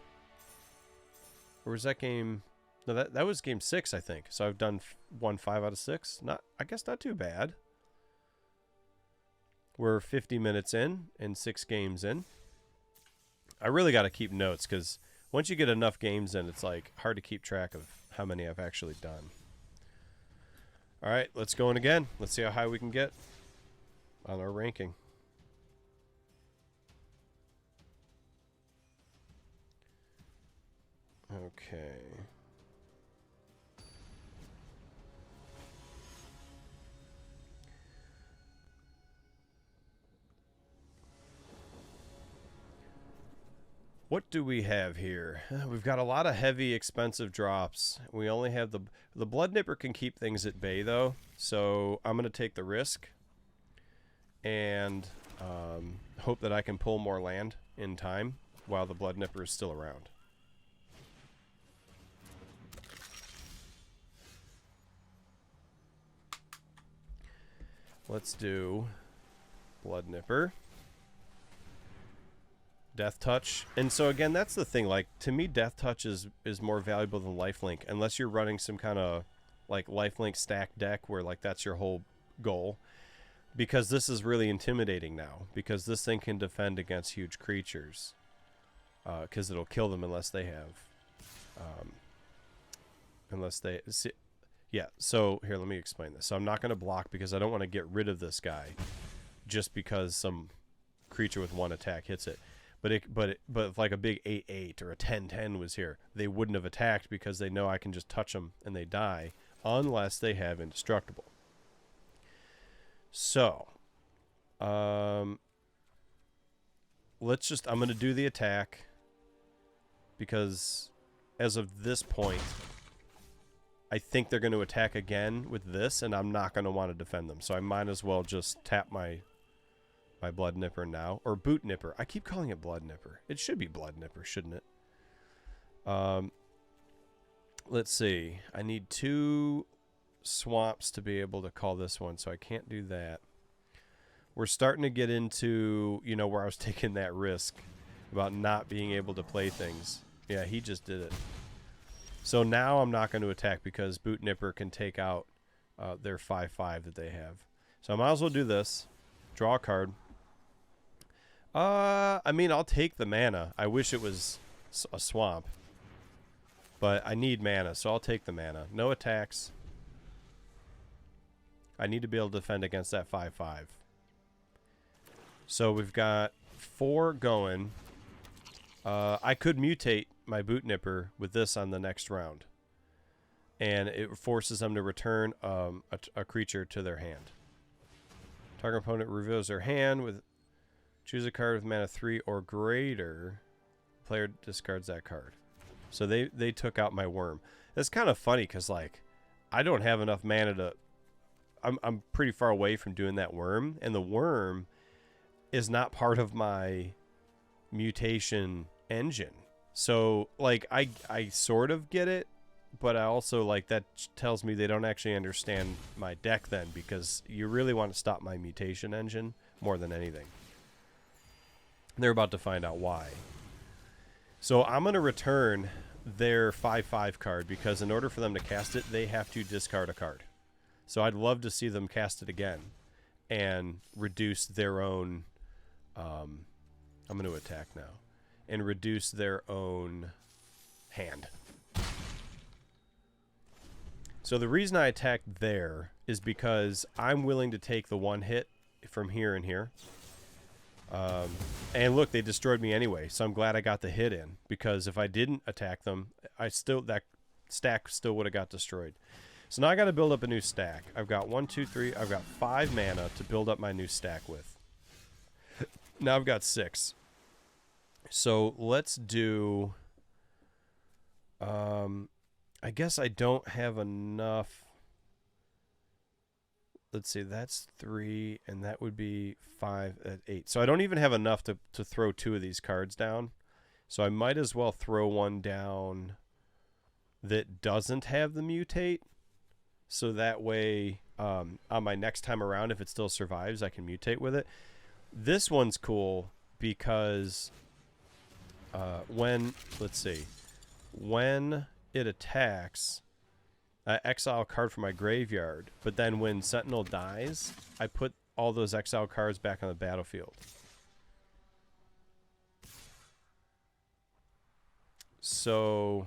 Or was that game... No, that was game 6, I think. So I've done won 5 out of 6. I guess not too bad. We're 50 minutes in and 6 games in. I really got to keep notes because once you get enough games in, it's like hard to keep track of how many I've actually done. All right, let's go in again. Let's see how high we can get on our ranking. Okay. What do we have here? We've got a lot of heavy, expensive drops. We only have the Blood Nipper can keep things at bay, though. So I'm going to take the risk and hope that I can pull more land in time while the Blood Nipper is still around. Let's do Blood Nipper. Death Touch. And so again, that's the thing, like to me Death Touch is more valuable than Lifelink unless you're running some kind of like Lifelink stack deck where like that's your whole goal, because this is really intimidating now because this thing can defend against huge creatures because it'll kill them unless they have yeah. So here, let me explain this. So I'm not going to block because I don't want to get rid of this guy just because some creature with 1 attack hits it. But if like a big 8/8 or a 10/10 was here, they wouldn't have attacked because they know I can just touch them and they die unless they have indestructible. So, I'm going to do the attack because as of this point, I think they're going to attack again with this, and I'm not going to want to defend them. So I might as well just tap my Blood Nipper now, or Boot Nipper. I keep calling it Blood Nipper. It should be Blood Nipper, shouldn't it? Let's see. I need 2 swamps to be able to call this one, so I can't do that. We're starting to get into, you know, where I was taking that risk about not being able to play things. Yeah, he just did it. So now I'm not going to attack because Boot Nipper can take out their 5/5 that they have. So I might as well do this. Draw a card. I mean, I'll take the mana. I wish it was a swamp. But I need mana, so I'll take the mana. No attacks. I need to be able to defend against that 5/5. So we've got 4 going. I could mutate my Boot Nipper with this on the next round. And it forces them to return a creature to their hand. Target opponent reveals their hand with... Choose a card with mana 3 or greater. Player discards that card. So they took out my worm. That's kind of funny because, like, I don't have enough mana to... I'm pretty far away from doing that worm. And the worm is not part of my mutation engine. So, like, I sort of get it. But I also, like, that tells me they don't actually understand my deck then, because you really want to stop my mutation engine more than anything. They're about to find out why. So I'm going to return their 5/5 card, because in order for them to cast it, they have to discard a card. So I'd love to see them cast it again and reduce their own... I'm going to attack now. And reduce their own hand. So the reason I attacked there is because I'm willing to take the 1 hit from here and here. And look, they destroyed me anyway, so I'm glad I got the hit in, because if I didn't attack them, that stack still would have got destroyed. So now I got to build up a new stack. I've got 1, 2, 3. I've got 5 mana to build up my new stack with. Now I've got 6. So let's do... I guess I don't have enough. Let's see, that's 3, and that would be 5 at 8. So I don't even have enough to throw 2 of these cards down. So I might as well throw one down that doesn't have the mutate. So that way, on my next time around, if it still survives, I can mutate with it. This one's cool because let's see. when it attacks, I exile a card from my graveyard, but then when Sentinel dies, I put all those exile cards back on the battlefield. So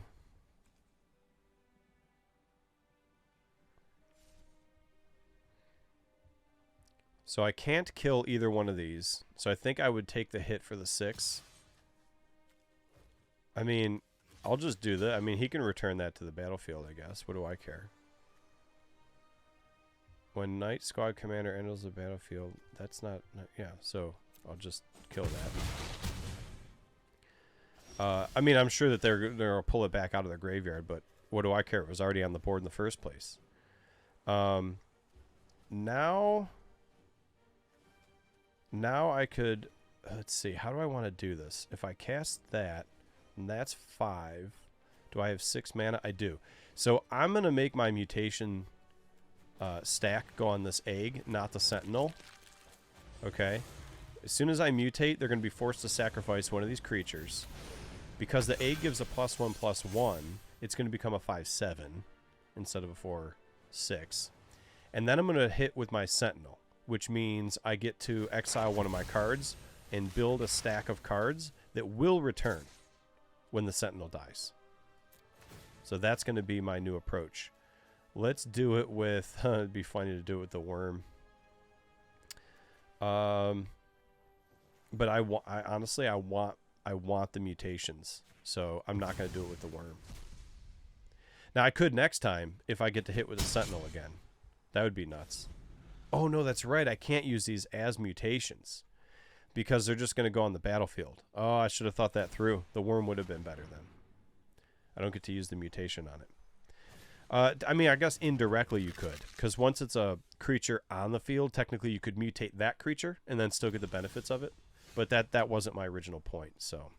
I can't kill either one of these. So I think I would take the hit for the 6. I mean, I'll just do that. I mean, he can return that to the battlefield, I guess. What do I care? When Night Squad Commander enters the battlefield, that's not yeah, so I'll just kill that. I mean, I'm sure that they're going to pull it back out of their graveyard, but what do I care? It was already on the board in the first place. Now I could, let's see, how do I want to do this? If I cast that, and that's 5, do I have 6 mana? I do. So I'm going to make my mutation stack go on this egg, not the Sentinel. Okay. As soon as I mutate, they're going to be forced to sacrifice one of these creatures. Because the egg gives a +1/+1, it's going to become a 5/7 instead of a 4/6. And then I'm going to hit with my Sentinel, which means I get to exile one of my cards and build a stack of cards that will return when the Sentinel dies. So that's going to be my new approach. Let's do it with, it'd be funny to do it with the worm. But I honestly want the mutations, so I'm not going to do it with the worm. Now I could next time if I get to hit with a Sentinel again. That would be nuts. Oh no, that's right. I can't use these as mutations because they're just going to go on the battlefield. Oh, I should have thought that through. The worm would have been better then. I don't get to use the mutation on it. I mean, I guess indirectly you could, because once it's a creature on the field, technically you could mutate that creature and then still get the benefits of it. But that wasn't my original point. So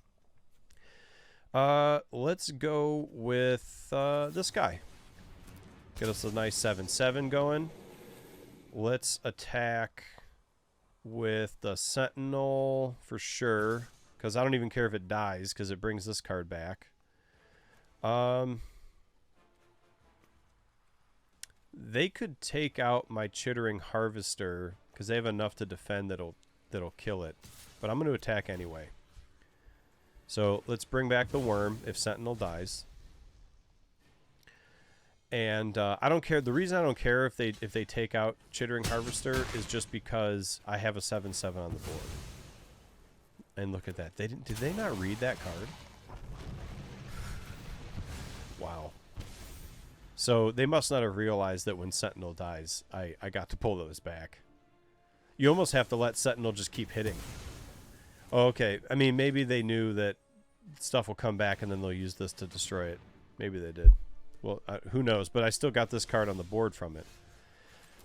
let's go with this guy. Get us a nice 7/7 going. Let's attack with the Sentinel for sure, because I don't even care if it dies, because it brings this card back. They could take out my Chittering Harvester because they have enough to defend that'll kill it. But I'm going to attack anyway. So let's bring back the worm if Sentinel dies. And I don't care. The reason I don't care if they take out Chittering Harvester is just because I have a 7/7 on the board. And look at that. Did they not read that card? Wow. So they must not have realized that when Sentinel dies, I got to pull those back. You almost have to let Sentinel just keep hitting. Oh, okay. I mean, maybe they knew that stuff will come back and then they'll use this to destroy it. Maybe they did. Well, who knows? But I still got this card on the board from it.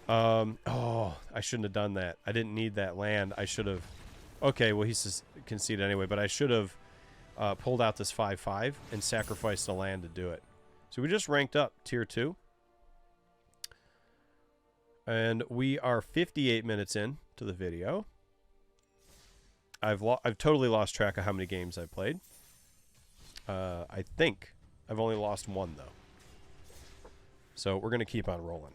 Oh, I shouldn't have done that. I didn't need that land. I should have... Okay, well, he's conceded anyway, but I should have pulled out this 5/5 and sacrificed the land to do it. So we just ranked up tier 2. And we are 58 minutes in to the video. I've totally lost track of how many games I've played. I think I've only lost 1 though. So we're going to keep on rolling.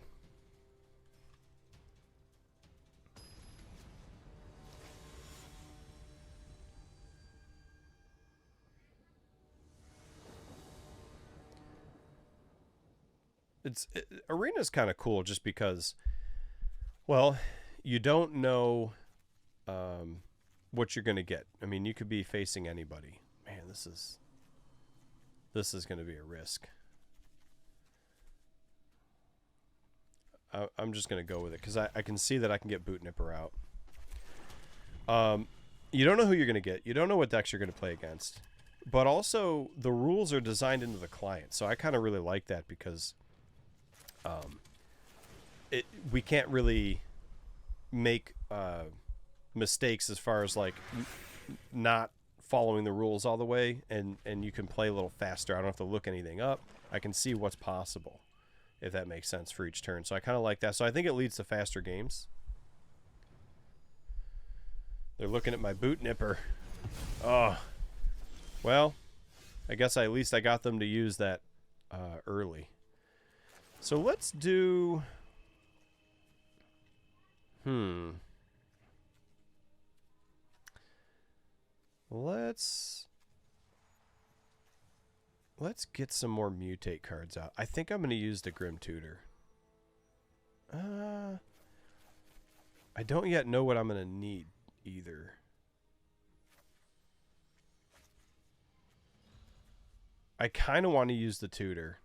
Arena's kind of cool just because, well, you don't know what you're going to get. I mean, you could be facing anybody. Man, this is going to be a risk. I'm just going to go with it because I can see that I can get Boot Nipper out. You don't know who you're going to get. You don't know what decks you're going to play against. But also, the rules are designed into the client. So I kind of really like that because we can't really make mistakes as far as like not following the rules all the way, and you can play a little faster. I don't have to look anything up. I can see what's possible, if that makes sense, for each turn. So I kind of like that. So I think it leads to faster games. They're looking at my Boot Nipper. Oh, well, I guess at least I got them to use that early. So let's do... Let's get some more mutate cards out. I think I'm going to use the Grim Tutor. I don't yet know what I'm going to need either. I kind of want to use the Tutor.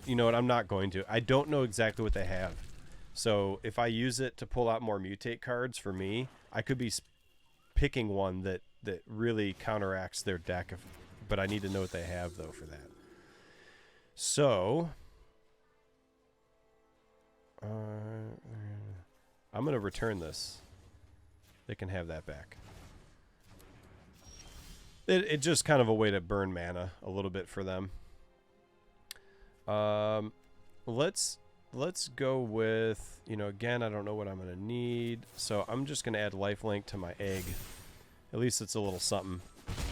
You know what? I'm not going to. I don't know exactly what they have. So if I use it to pull out more mutate cards for me, I could be picking one that really counteracts their deck. But I need to know what they have, though, for that. So I'm going to return this. They can have that back. It's just kind of a way to burn mana a little bit for them. Let's go with, you know, again, I don't know what I'm going to need. So I'm just going to add lifelink to my egg. At least it's a little something.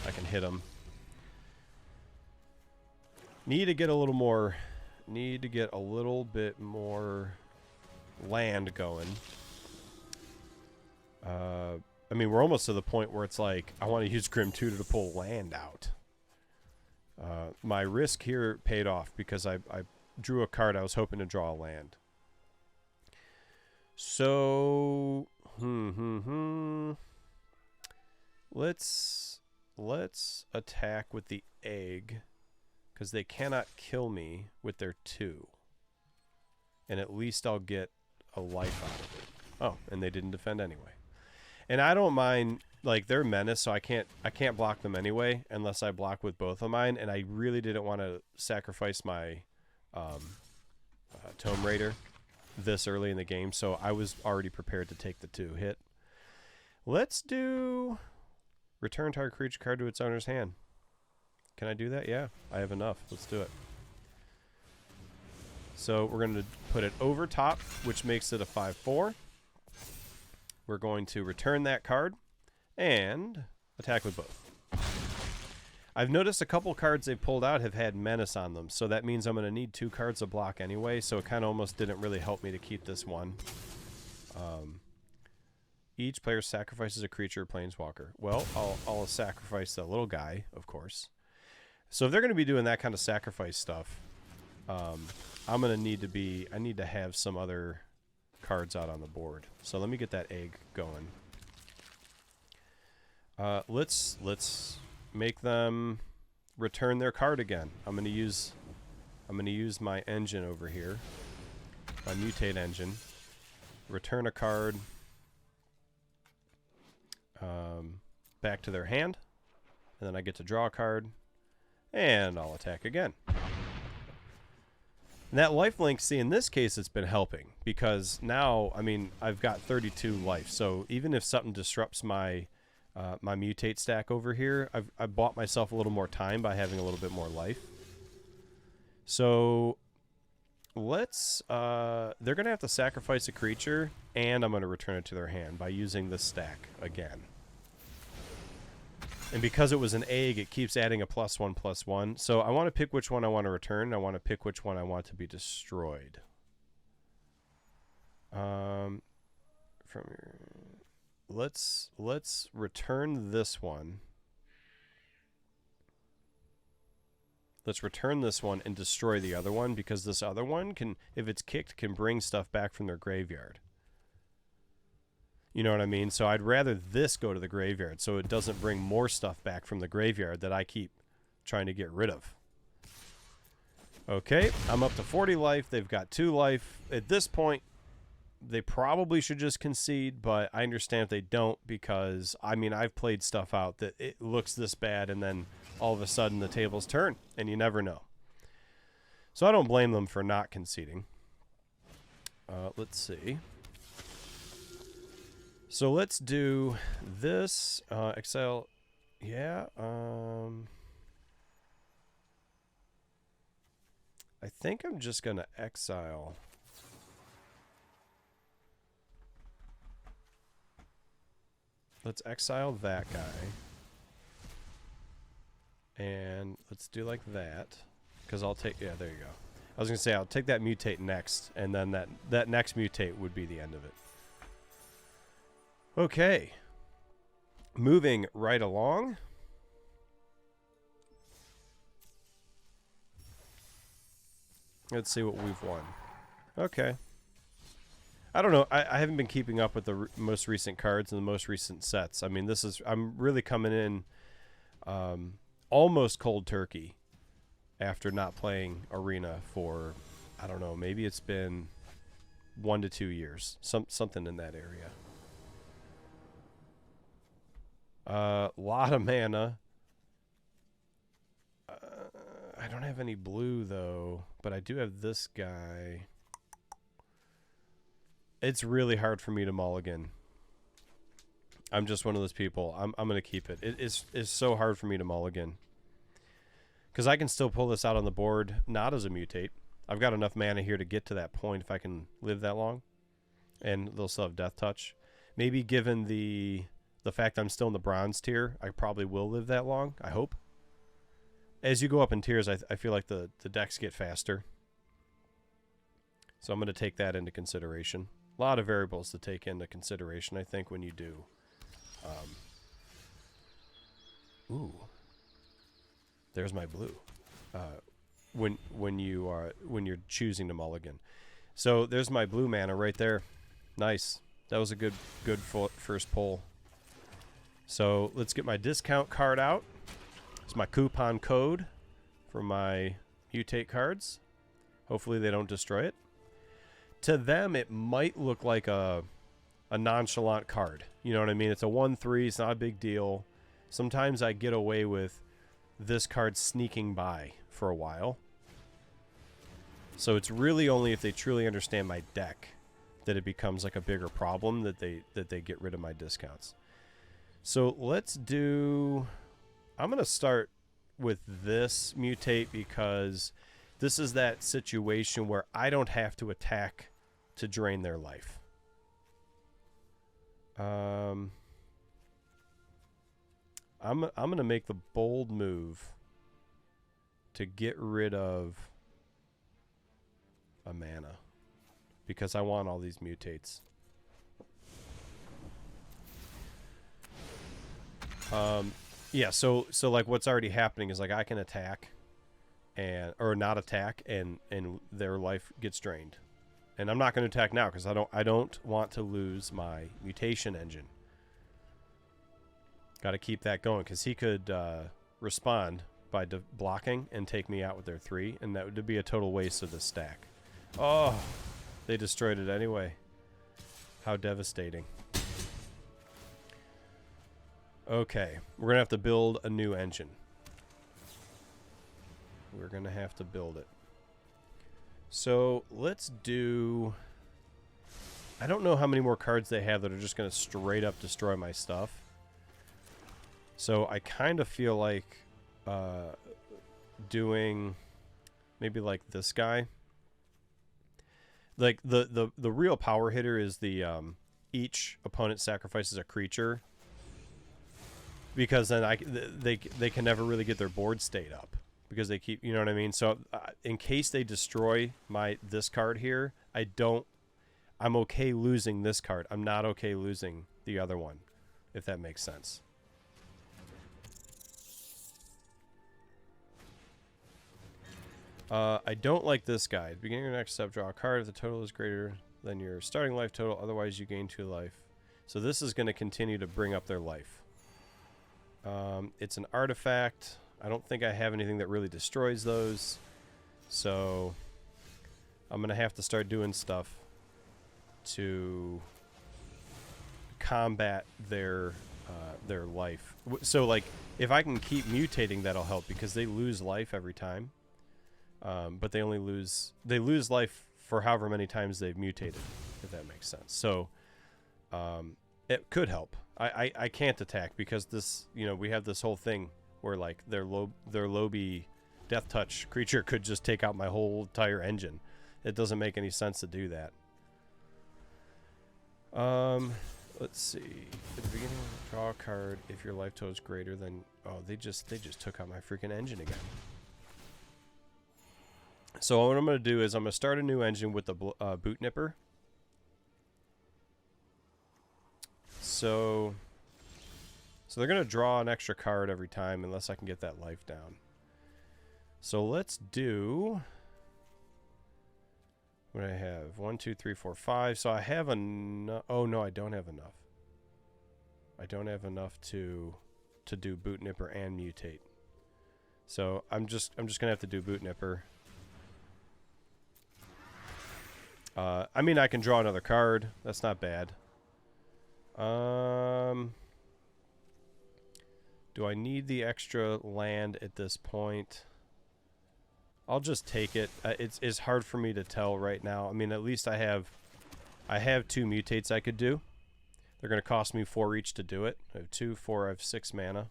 I can hit them. Need to get a little bit more land going. I mean, we're almost to the point where it's like, I want to use Grim Tutor to pull land out. My risk here paid off because I drew a card. I was hoping to draw a land. So, let's attack with the egg because they cannot kill me with their 2. And at least I'll get a life out of it. Oh, and they didn't defend anyway. And I don't mind, like, they're menace, so I can't block them anyway unless I block with both of mine. And I really didn't want to sacrifice my Tome Raider this early in the game, so I was already prepared to take the 2 hit. Let's do return target creature card to its owner's hand. Can I do that? Yeah, I have enough. Let's do it. So we're going to put it over top, which makes it a 5/4. We're going to return that card and attack with both. I've noticed a couple cards they've pulled out have had menace on them, so that means I'm going to need 2 cards to block anyway, so it kind of almost didn't really help me to keep this one. Each player sacrifices a creature or planeswalker. Well, I'll sacrifice the little guy, of course. So if they're going to be doing that kind of sacrifice stuff, I'm going to need I need to have some other cards out on the board. So let me get that egg going. Let's make them return their card again. I'm going to use my engine over here, my mutate engine. Return a card back to their hand, and then I get to draw a card, and I'll attack again. And that lifelink, see, in this case, it's been helping because now, I mean, I've got 32 life. So even if something disrupts my my mutate stack over here, I've bought myself a little more time by having a little bit more life. So let's they're gonna have to sacrifice a creature, and I'm gonna return it to their hand by using this stack again. And because it was an egg, it keeps adding a +1/+1. So I want to pick which one I want to return. I want to pick which one I want to be destroyed. From here, let's return this one. Let's return this one and destroy the other one, because this other one can, if it's kicked, can bring stuff back from their graveyard. You know what I mean? So I'd rather this go to the graveyard so it doesn't bring more stuff back from the graveyard that I keep trying to get rid of. Okay, I'm up to 40 life. They've got 2 life. At this point, they probably should just concede, but I understand if they don't because, I mean, I've played stuff out that it looks this bad and then all of a sudden the tables turn, and you never know. So I don't blame them for not conceding. Let's see. So let's do this. Excel. Yeah. I think I'm just going to exile. Let's exile that guy. And let's do like that. Because I'll take... Yeah, there you go. I was going to say, I'll take that mutate next. And then that next mutate would be the end of it. Okay. Moving right along. Let's see what we've won. Okay. I don't know. I haven't been keeping up with the most recent cards and the most recent sets. I mean, this is... I'm really coming in almost cold turkey after not playing Arena for, I don't know, maybe it's been 1 to 2 years. Something in that area. Lot of mana. I don't have any blue, though, but I do have this guy. It's really hard for me to mulligan. I'm just one of those people. I'm going to keep it. It's so hard for me to mulligan. Because I can still pull this out on the board, not as a mutate. I've got enough mana here to get to that point if I can live that long. And they'll still have Death Touch. Maybe given the fact I'm still in the bronze tier, I probably will live that long, I hope. As you go up in tiers, I feel like the decks get faster. So I'm going to take that into consideration. A lot of variables to take into consideration, I think, when you do. Ooh. There's my blue. When you're choosing to mulligan. So there's my blue mana right there. Nice. That was a good first pull. So let's get my discount card out. It's my coupon code for my mutate cards. Hopefully they don't destroy it. To them, it might look like a nonchalant card. You know what I mean? It's a 1/3. It's not a big deal. Sometimes I get away with this card sneaking by for a while. So it's really only if they truly understand my deck that it becomes like a bigger problem that they get rid of my discounts. So let's do... I'm going to start with this mutate because this is that situation where I don't have to attack to drain their life. I'm going to make the bold move to get rid of a mana because I want all these mutates. Yeah, so like what's already happening is like I can attack or not attack and their life gets drained. And I'm not going to attack now because I don't want to lose my mutation engine. Got to keep that going because he could respond by blocking and take me out with their 3, and that would be a total waste of the stack. Oh, they destroyed it anyway. How devastating. Okay, we're going to have to build a new engine. We're going to have to build it. So let's do... I don't know how many more cards they have that are just going to straight up destroy my stuff. So I kind of feel like doing maybe like this guy. Like the real power hitter is the each opponent sacrifices a creature. Because then they can never really get their board state up because they keep, you know what I mean? So in case they destroy this card here, I'm okay losing this card. I'm not okay losing the other one, if that makes sense. I don't like this guy. At the beginning of your next step, draw a card if the total is greater than your starting life total. Otherwise, you gain 2 life. So this is going to continue to bring up their life. It's an artifact. I don't think I have anything that really destroys those. So I'm going to have to start doing stuff to combat their life. So like if I can keep mutating, that'll help because they lose life every time. But they lose life for however many times they've mutated, if that makes sense. So it could help. I can't attack because this, we have this whole thing where like their Lobby Death Touch creature could just take out my whole entire engine. It doesn't make any sense to do that. Let's see. At the beginning, draw a card if your life total is greater than... Oh, they just took out my freaking engine again. So what I'm going to do is I'm going to start a new engine with the boot nipper. So they're going to draw an extra card every time unless I can get that life down. So let's do... What do I have? 1, 2, 3, 4, 5. So I have enough. Oh no, I don't have enough. I don't have enough to do boot nipper and mutate. So I'm just gonna have to do boot nipper. I mean, I can draw another card. That's not bad. Do I need the extra land at this point? I'll just take it. It's hard for me to tell right now. I mean, at least I have 2 mutates I could do. They're going to cost me 4 each to do it. I have 2, 4, I have 6 mana.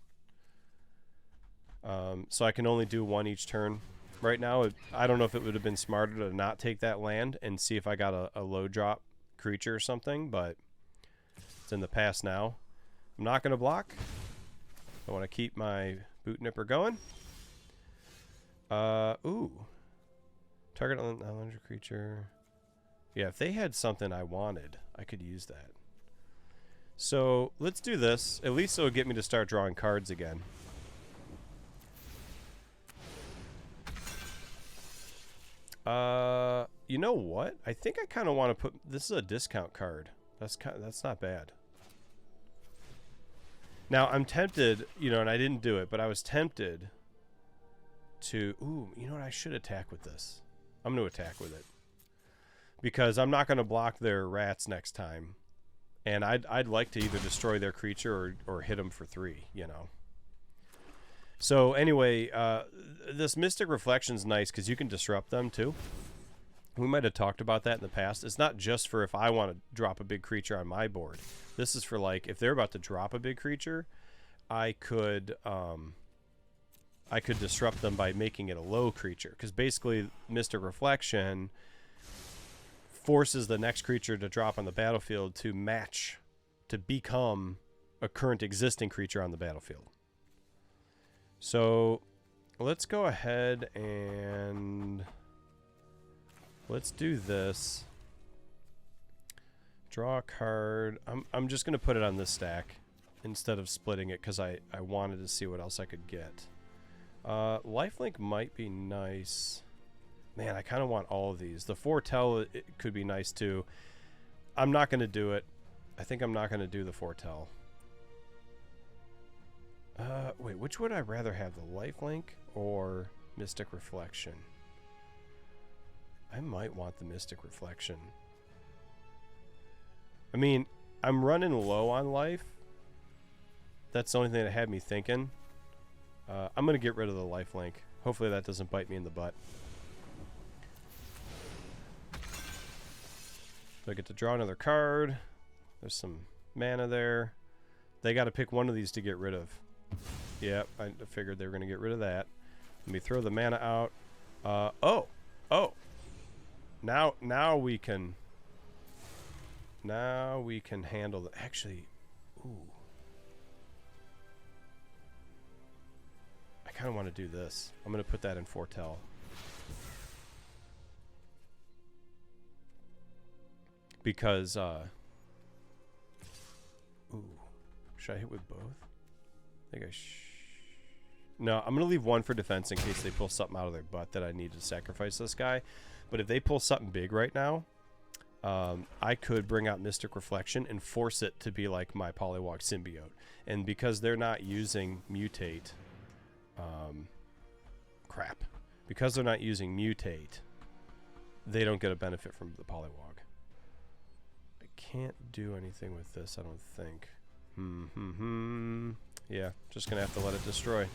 So I can only do 1 each turn. Right now, I don't know if it would have been smarter to not take that land and see if I got a low drop creature or something, but it's in the past now. I'm not going to block. I want to keep my boot nipper going. Ooh. Target on creature. Yeah, if they had something I wanted, I could use that. So, let's do this. At least it'll get me to start drawing cards again. You know what? I think I kind of want to put... This is a discount card. That's not bad. Now, I'm tempted, you know, and I didn't do it, but I was tempted to... Ooh, you know what? I should attack with this. I'm going to attack with it. Because I'm not going to block their rats next time. And I'd like to either destroy their creature or hit them for 3, you know. So, anyway, this Mystic Reflection's nice because you can disrupt them, too. We might have talked about that in the past. It's not just for if I want to drop a big creature on my board. This is for, like, if they're about to drop a big creature, I could disrupt them by making it a low creature. Because basically, Mystic Reflection forces the next creature to drop on the battlefield to match, to become a current existing creature on the battlefield. So, let's go ahead and... Let's do this. Draw a card. I'm just going to put it on this stack instead of splitting it because I wanted to see what else I could get. Lifelink might be nice. Man, I kind of want all of these. The Foretell it could be nice too. I'm not going to do it. I think I'm not going to do the Foretell. Wait, which would I rather have? The Lifelink or Mystic Reflection? I might want the Mystic Reflection. I mean, I'm running low on life. That's the only thing that had me thinking. I'm going to get rid of the Lifelink. Hopefully that doesn't bite me in the butt. So I get to draw another card. There's some mana there. They got to pick one of these to get rid of. Yep, I figured they were going to get rid of that. Let me throw the mana out. Oh. Now we can handle the... Actually, ooh. I kind of want to do this. I'm going to put that in Foretell. Because, ooh. Should I hit with both? I think No, I'm going to leave one for defense in case they pull something out of their butt that I need to sacrifice this guy. But if they pull something big right now, I could bring out Mystic Reflection and force it to be like my Polywog Symbiote. And because they're not using Mutate... crap. Because they're not using Mutate, they don't get a benefit from the Polywog. I can't do anything with this, I don't think. Yeah, just going to have to let it destroy.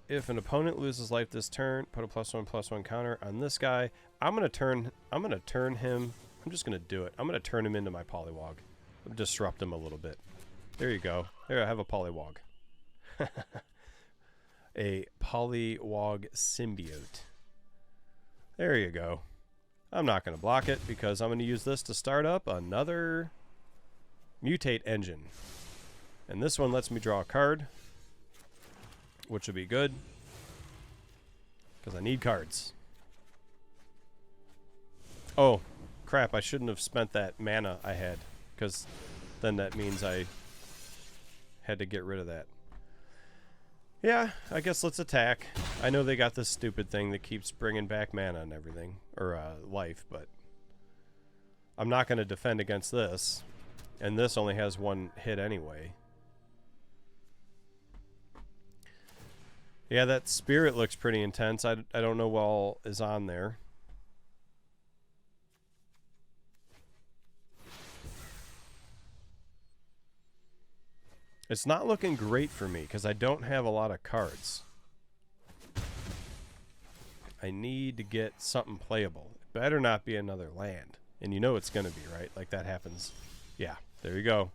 If an opponent loses life this turn, put a +1/+1 counter on this guy. I'm gonna turn him. I'm just gonna do it. I'm gonna turn him into my Polywog. Disrupt him a little bit. There you go. There I have a Polywog. A Polywog Symbiote. There you go. I'm not going to block it because I'm going to use this to start up another Mutate engine. And this one lets me draw a card, which will be good because I need cards. Oh, crap. I shouldn't have spent that mana I had because then that means I had to get rid of that. Yeah, I guess let's attack. I know they got this stupid thing that keeps bringing back mana and everything, or life, but I'm not going to defend against this. And this only has one hit anyway. Yeah, that spirit looks pretty intense. I don't know what all is on there. It's not looking great for me because I don't have a lot of cards. I need to get something playable. It better not be another land. And you know it's going to be, right? Like that happens. Yeah, there you go.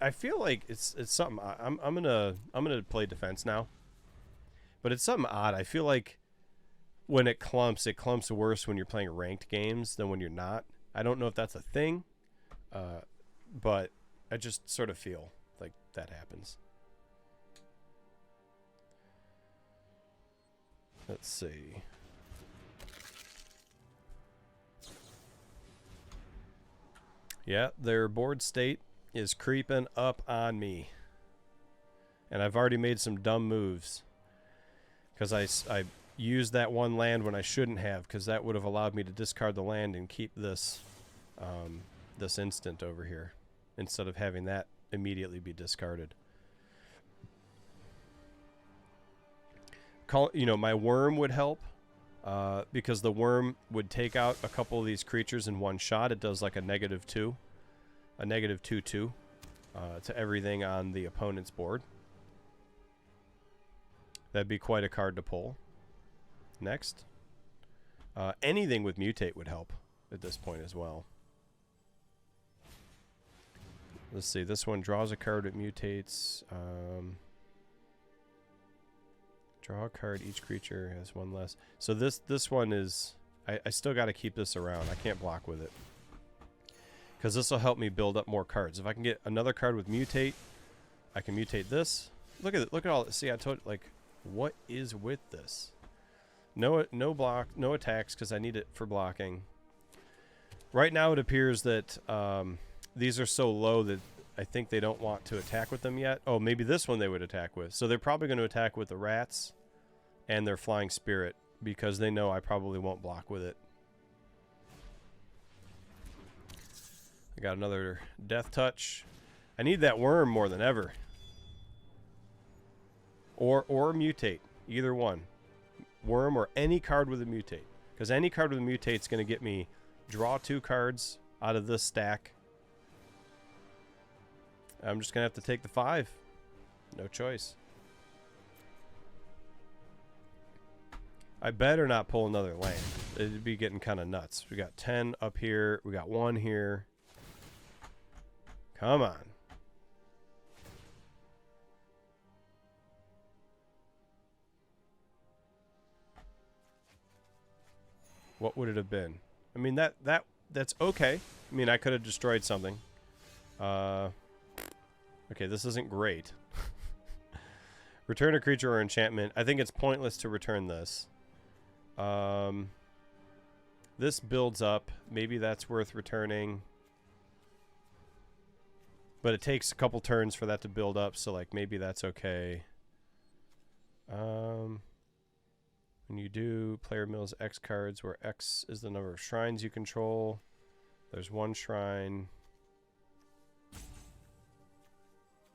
I feel like it's something. I'm gonna play defense now. But it's something odd. I feel like when it clumps worse when you're playing ranked games than when you're not. I don't know if that's a thing, but I just sort of feel like that happens. Let's see. Yeah, their board state is creeping up on me. And I've already made some dumb moves. Because I used that one land when I shouldn't have, because that would have allowed me to discard the land and keep this this instant over here, instead of having that immediately be discarded. My worm would help, because the worm would take out a couple of these creatures in one shot. It does like a -2, a -2/2 to everything on the opponent's board. That'd be quite a card to pull. Next. Anything with Mutate would help at this point as well. Let's see. This one draws a card that mutates. Draw a card. Each creature has one less. So this one is... I still got to keep this around. I can't block with it. Because this will help me build up more cards. If I can get another card with Mutate, I can mutate this. Look at it. Look at all this. See, I told you, like... What is with this? No block, no attacks because I need it for blocking. Right now it appears that these are so low that I think they don't want to attack with them yet. Oh, maybe this one they would attack with. So they're probably going to attack with the rats and their flying spirit because they know I probably won't block with it. I got another death touch. I need that worm more than ever. Or mutate. Either one. Worm or any card with a mutate. Because any card with a mutate is going to get me draw 2 cards out of this stack. I'm just going to have to take the 5. No choice. I better not pull another land. It'd be getting kind of nuts. We got 10 up here. We got 1 here. Come on. What would it have been? I mean, that's okay. I mean, I could have destroyed something. Okay, this isn't great. Return a creature or enchantment. I think it's pointless to return this. This builds up. Maybe that's worth returning. But it takes a couple turns for that to build up, so like maybe that's okay. When you do, player mills X cards, where X is the number of shrines you control. There's 1 shrine.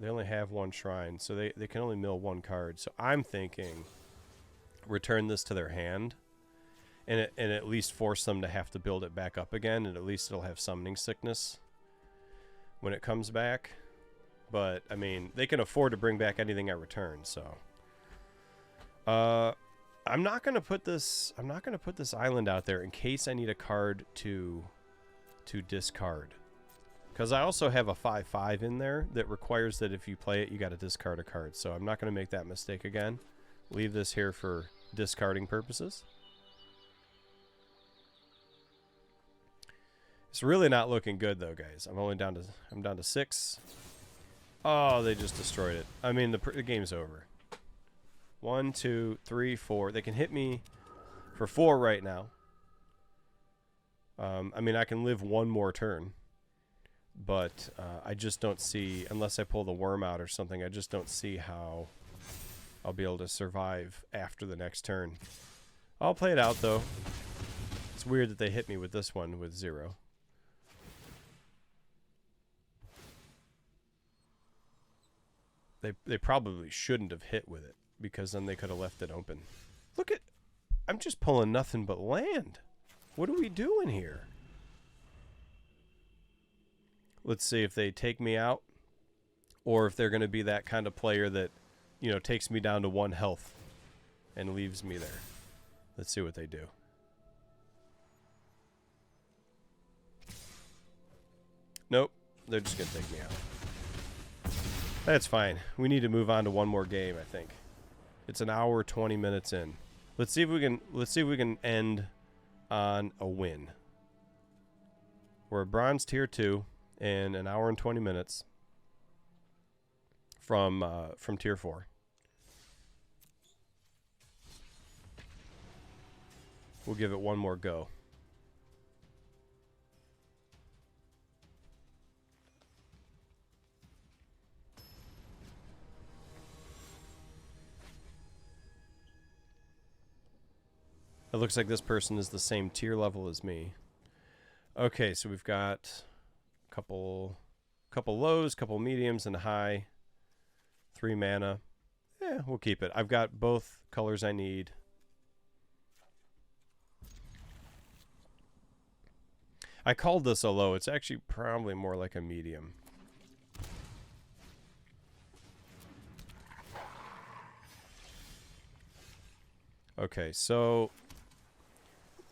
They only have 1 shrine, so they can only mill 1 card. So I'm thinking return this to their hand and at least force them to have to build it back up again, and at least it'll have summoning sickness when it comes back. But, I mean, they can afford to bring back anything I return, so... I'm not gonna put this island out there in case I need a card to discard, because I also have a 5/5 in there that requires that if you play it, you got to discard a card. So I'm not gonna make that mistake again. Leave this here for discarding purposes. It's really not looking good though, guys. I'm down to 6. Oh, they just destroyed it. I mean, the game's over. 1, 2, 3, 4. They can hit me for 4 right now. I mean, I can live one more turn, but I just don't see, unless I pull the worm out or something, I just don't see how I'll be able to survive after the next turn. I'll play it out though. It's weird that they hit me with this one with 0. They probably shouldn't have hit with it, because then they could have left it open. Look at... I'm just pulling nothing but land. What are we doing here? Let's see if they take me out, or if they're going to be that kind of player that, you know, takes me down to 1 health and leaves me there. Let's see what they do. Nope. They're just going to take me out. That's fine. We need to move on to one more game, I think. It's an hour 20 minutes in. Let's see if we can end on a win. We're a bronze tier 2 in an hour and 20 minutes from tier 4. We'll give it one more go. It looks like this person is the same tier level as me. Okay, so we've got a couple lows, couple mediums, and a high. 3 mana. Yeah, we'll keep it. I've got both colors I need. I called this a low. It's actually probably more like a medium. Okay, so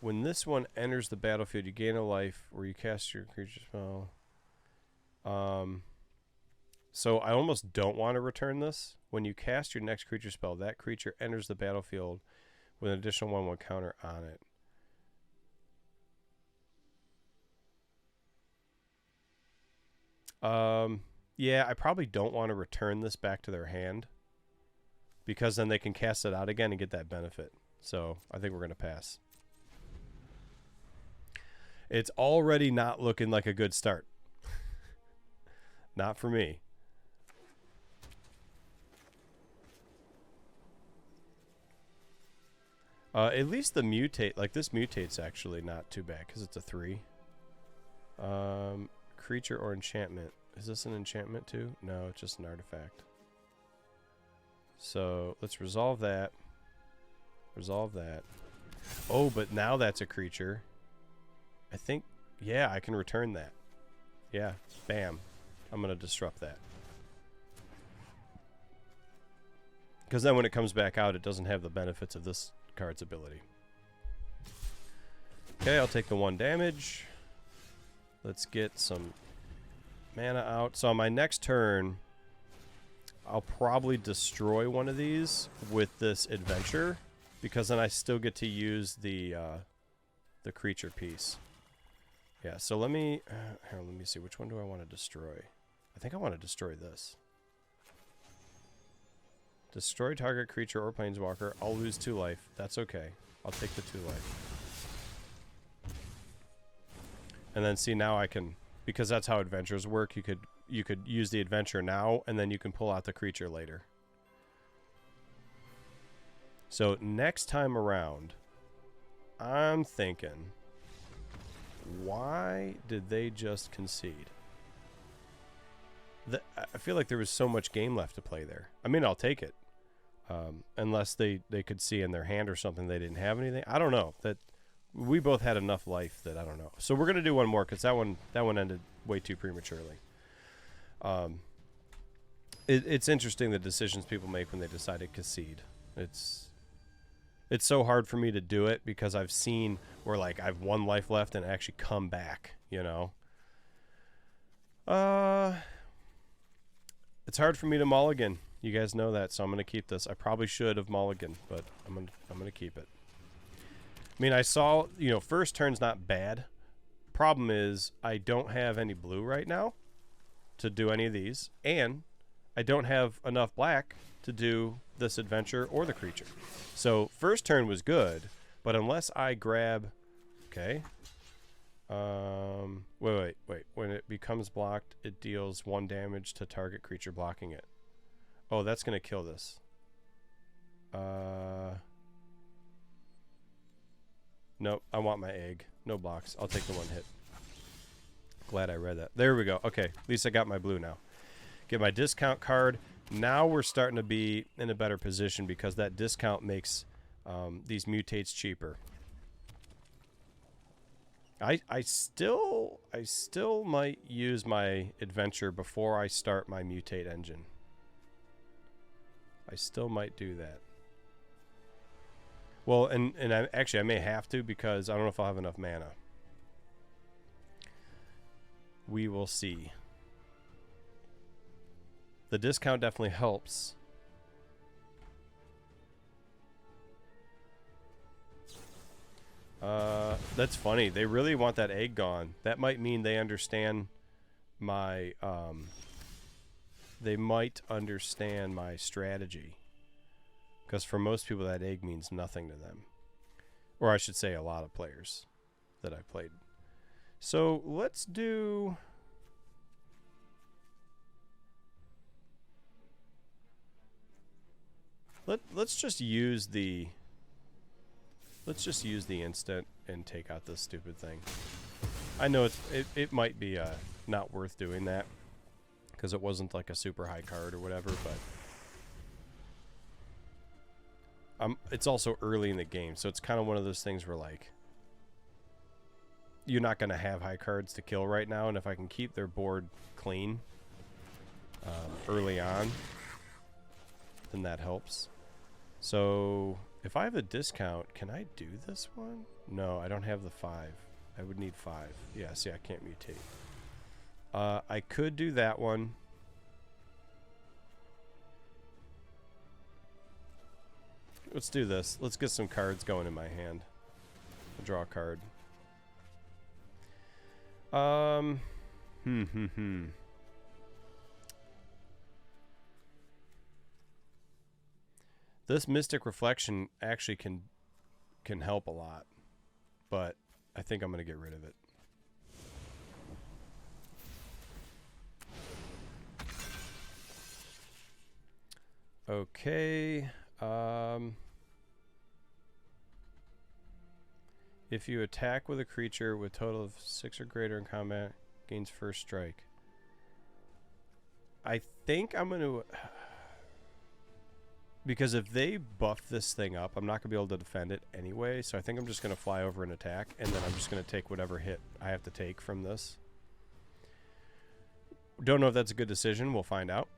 when this one enters the battlefield, you gain a life where you cast your creature spell. So I almost don't want to return this. When you cast your next creature spell, that creature enters the battlefield with an additional 1/1 counter on it. Yeah, I probably don't want to return this back to their hand, because then they can cast it out again and get that benefit. So I think we're going to pass. It's already not looking like a good start. Not for me. At least the mutate, like this mutate's actually not too bad because it's a 3. Creature or enchantment. Is this an enchantment too? No, it's just an artifact. So let's resolve that. Resolve that. Oh, but now that's a creature. I think, yeah, I can return that. Yeah, bam. I'm going to disrupt that. Because then when it comes back out, it doesn't have the benefits of this card's ability. Okay, I'll take the 1 damage. Let's get some mana out. So on my next turn, I'll probably destroy one of these with this adventure, because then I still get to use the creature piece. Yeah, so let me here, let me see, which one do I want to destroy? I think I want to destroy this. Destroy target creature or planeswalker. I'll lose 2 life. That's okay. I'll take the 2 life. And then see, now I can, because that's how adventures work, you could use the adventure now, and then you can pull out the creature later. So next time around, I'm thinking, why did they just concede? I feel like there was so much game left to play there. I mean, I'll take it. Unless they could see in their hand or something they didn't have anything. I don't know. That we both had enough life that I don't know. So we're going to do one more, because that one ended way too prematurely. It's interesting the decisions people make when they decide to concede. It's so hard for me to do it, because I've seen where, like, I've 1 life left and actually come back, you know. It's hard for me to mulligan. You guys know that, so I'm going to keep this. I probably should have mulligan, but I'm going to keep it. I mean, I saw, you know, first turn's not bad, Problem is, I don't have any blue right now to do any of these, and I don't have enough black to do this adventure or the creature. So first turn was good, but unless I grab... Okay. Wait. When it becomes blocked, it deals 1 damage to target creature blocking it. Oh, that's going to kill this. Nope, I want my egg. No blocks. I'll take the 1 hit. Glad I read that. There we go. Okay, at least I got my blue now. Get my discount card. Now we're starting to be in a better position because that discount makes these mutates cheaper. I still might use my adventure before I start my mutate engine. I still might do that. Well, and I may have to because I don't know if I'll have enough mana. We will see. The discount definitely helps. That's funny. They really want that egg gone. That might mean they understand my they might understand my strategy. Because for most people that egg means nothing to them. Or I should say a lot of players that I played. So let's do... Let's just use the... Let's just use the instant and take out this stupid thing. I know it might be not worth doing that. Because it wasn't like a super high card or whatever, but... it's also early in the game, so it's kind of one of those things where, like, you're not going to have high cards to kill right now, and if I can keep their board clean early on, then that helps. So, if I have a discount, can I do this one? No, I don't have the 5. I would need 5. Yeah, see, I can't mutate. I could do that one. Let's do this. Let's get some cards going in my hand. I'll draw a card. This Mystic Reflection actually can help a lot, but I think I'm going to get rid of it. Okay. If you attack with a creature with total of 6 or greater in combat, gains first strike. I think I'm going to... Because if they buff this thing up, I'm not going to be able to defend it anyway, so I think I'm just going to fly over and attack, and then I'm just going to take whatever hit I have to take from this. Don't know if that's a good decision. We'll find out.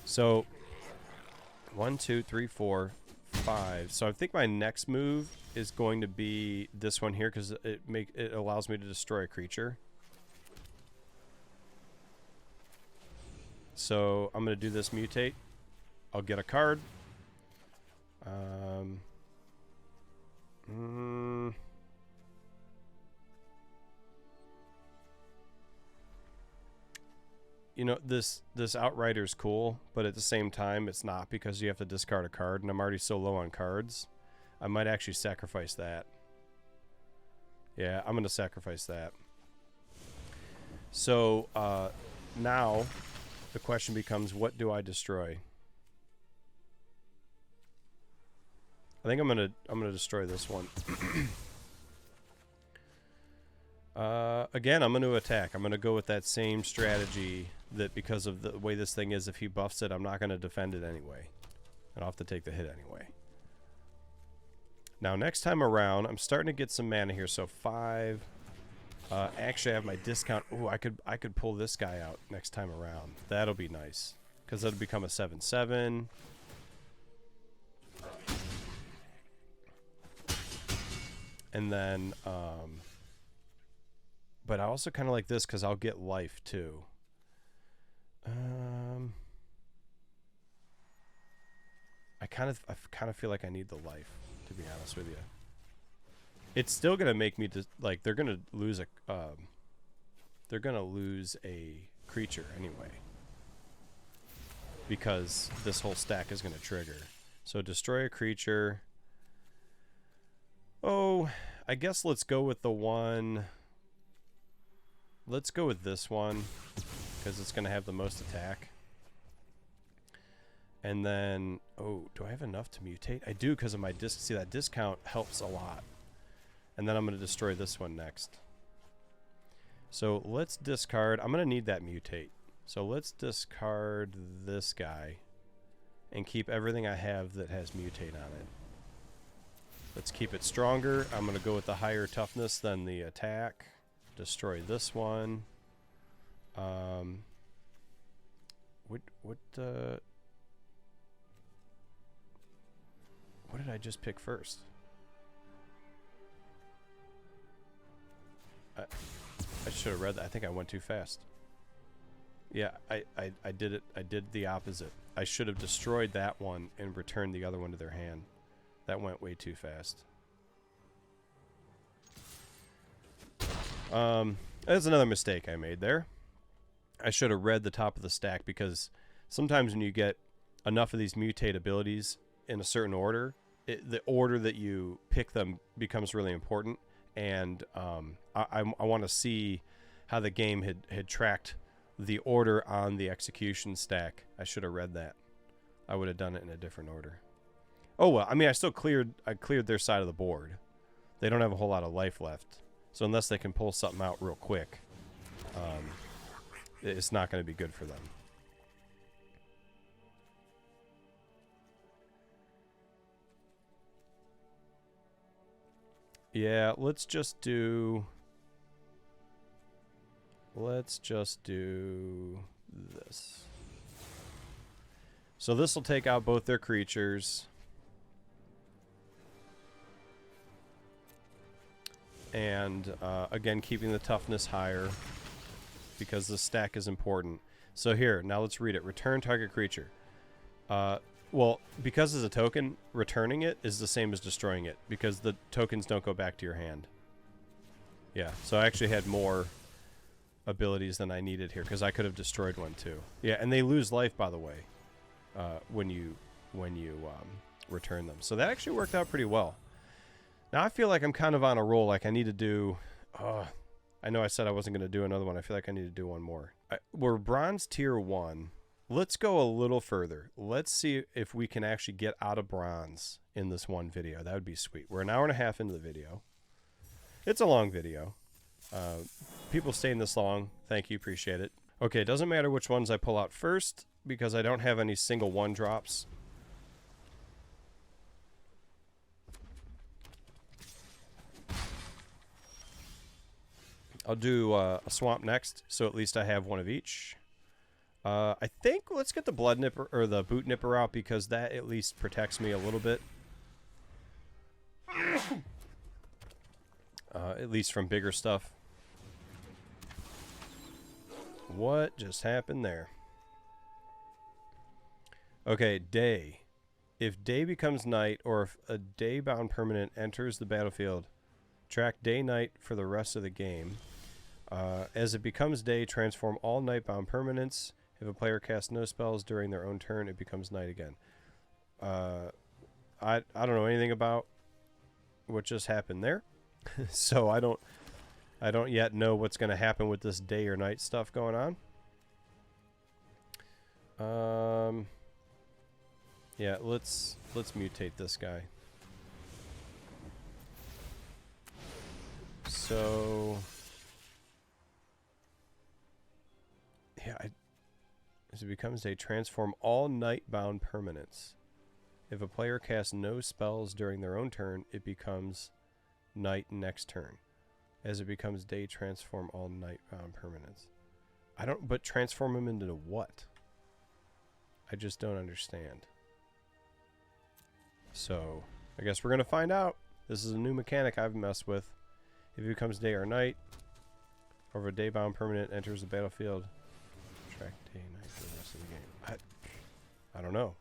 So... 1, 2, 3, 4, 5. So I think my next move is going to be this one here because it allows me to destroy a creature. So I'm going to do this mutate. I'll get a card. You know, this Outrider's cool, but at the same time, it's not because you have to discard a card, and I'm already so low on cards. I might actually sacrifice that. Yeah, I'm going to sacrifice that. So, now, the question becomes, what do I destroy? I think I'm gonna destroy this one. Again, I'm going to attack. I'm going to go with that same strategy that because of the way this thing is, if he buffs it, I'm not going to defend it anyway. And I'll have to take the hit anyway. Now, next time around, I'm starting to get some mana here. So 5. Actually, I have my discount. Ooh, I could pull this guy out next time around. That'll be nice. Because that'll become a 7/7. And then, but I also kind of like this because I'll get life too. I kind of feel like I need the life. to be honest with you. It's still gonna make me like they're gonna lose a creature anyway, because this whole stack is gonna trigger. So destroy a creature. Oh, I guess let's go with the one. Let's go with this one because it's gonna have the most attack. And then, oh, do I have enough to mutate? I do because of my disc. See, that discount helps a lot. And then I'm going to destroy this one next. So let's discard. I'm going to need that mutate. So let's discard this guy and keep everything I have that has mutate on it. Let's keep it stronger. I'm going to go with the higher toughness than the attack. Destroy this one. What did I just pick first? I should have read that. I think I went too fast. Yeah, I did it. I did the opposite. I should have destroyed that one and returned the other one to their hand. That went way too fast. That's another mistake I made there. I should have read the top of the stack, because sometimes when you get enough of these mutate abilities in a certain order, the order that you pick them becomes really important. And I want to see how the game had tracked the order on the execution stack. I should have read that. I would have done it in a different order. Oh well, I mean, I cleared their side of the board. They don't have a whole lot of life left, so unless they can pull something out real quick, it's not going to be good for them. Yeah, let's just do this. So this will take out both their creatures. And again, keeping the toughness higher because the stack is important. So here, now let's read it. Return target creature. Well, because it's a token, returning it is the same as destroying it, because the tokens don't go back to your hand. Yeah, so I actually had more abilities than I needed here, because I could have destroyed one too. Yeah, and they lose life, by the way, when you return them. So that actually worked out pretty well. Now I feel like I'm kind of on a roll. Like I need to do... I know I said I wasn't going to do another one. I feel like I need to do one more. We're bronze tier 1. Let's go a little further. Let's see if we can actually get out of bronze in this one video. That would be sweet. We're an hour and a half into the video. It's a long video. People staying this long, thank you, appreciate it. Okay, it doesn't matter which ones I pull out first, because I don't have any single one drops. I'll do a swamp next, so at least I have one of each. I think let's get the blood nipper or the boot nipper out, because that at least protects me a little bit. At least from bigger stuff. What just happened there? Okay, day. If day becomes night, or if a day-bound permanent enters the battlefield, track day-night for the rest of the game. As it becomes day, transform all night-bound permanents. If a player casts no spells during their own turn, it becomes night again. I don't know anything about what just happened there, so I don't yet know what's going to happen with this day or night stuff going on. Yeah, let's mutate this guy. So yeah, as it becomes day, transform all night-bound permanents. If a player casts no spells during their own turn, it becomes night next turn. As it becomes day, transform all night-bound permanents. But transform them into what? I just don't understand. So, I guess we're going to find out. This is a new mechanic I've messed with. If it becomes day or night, or if a day-bound permanent enters the battlefield, track day and night for the rest of the game. I don't know.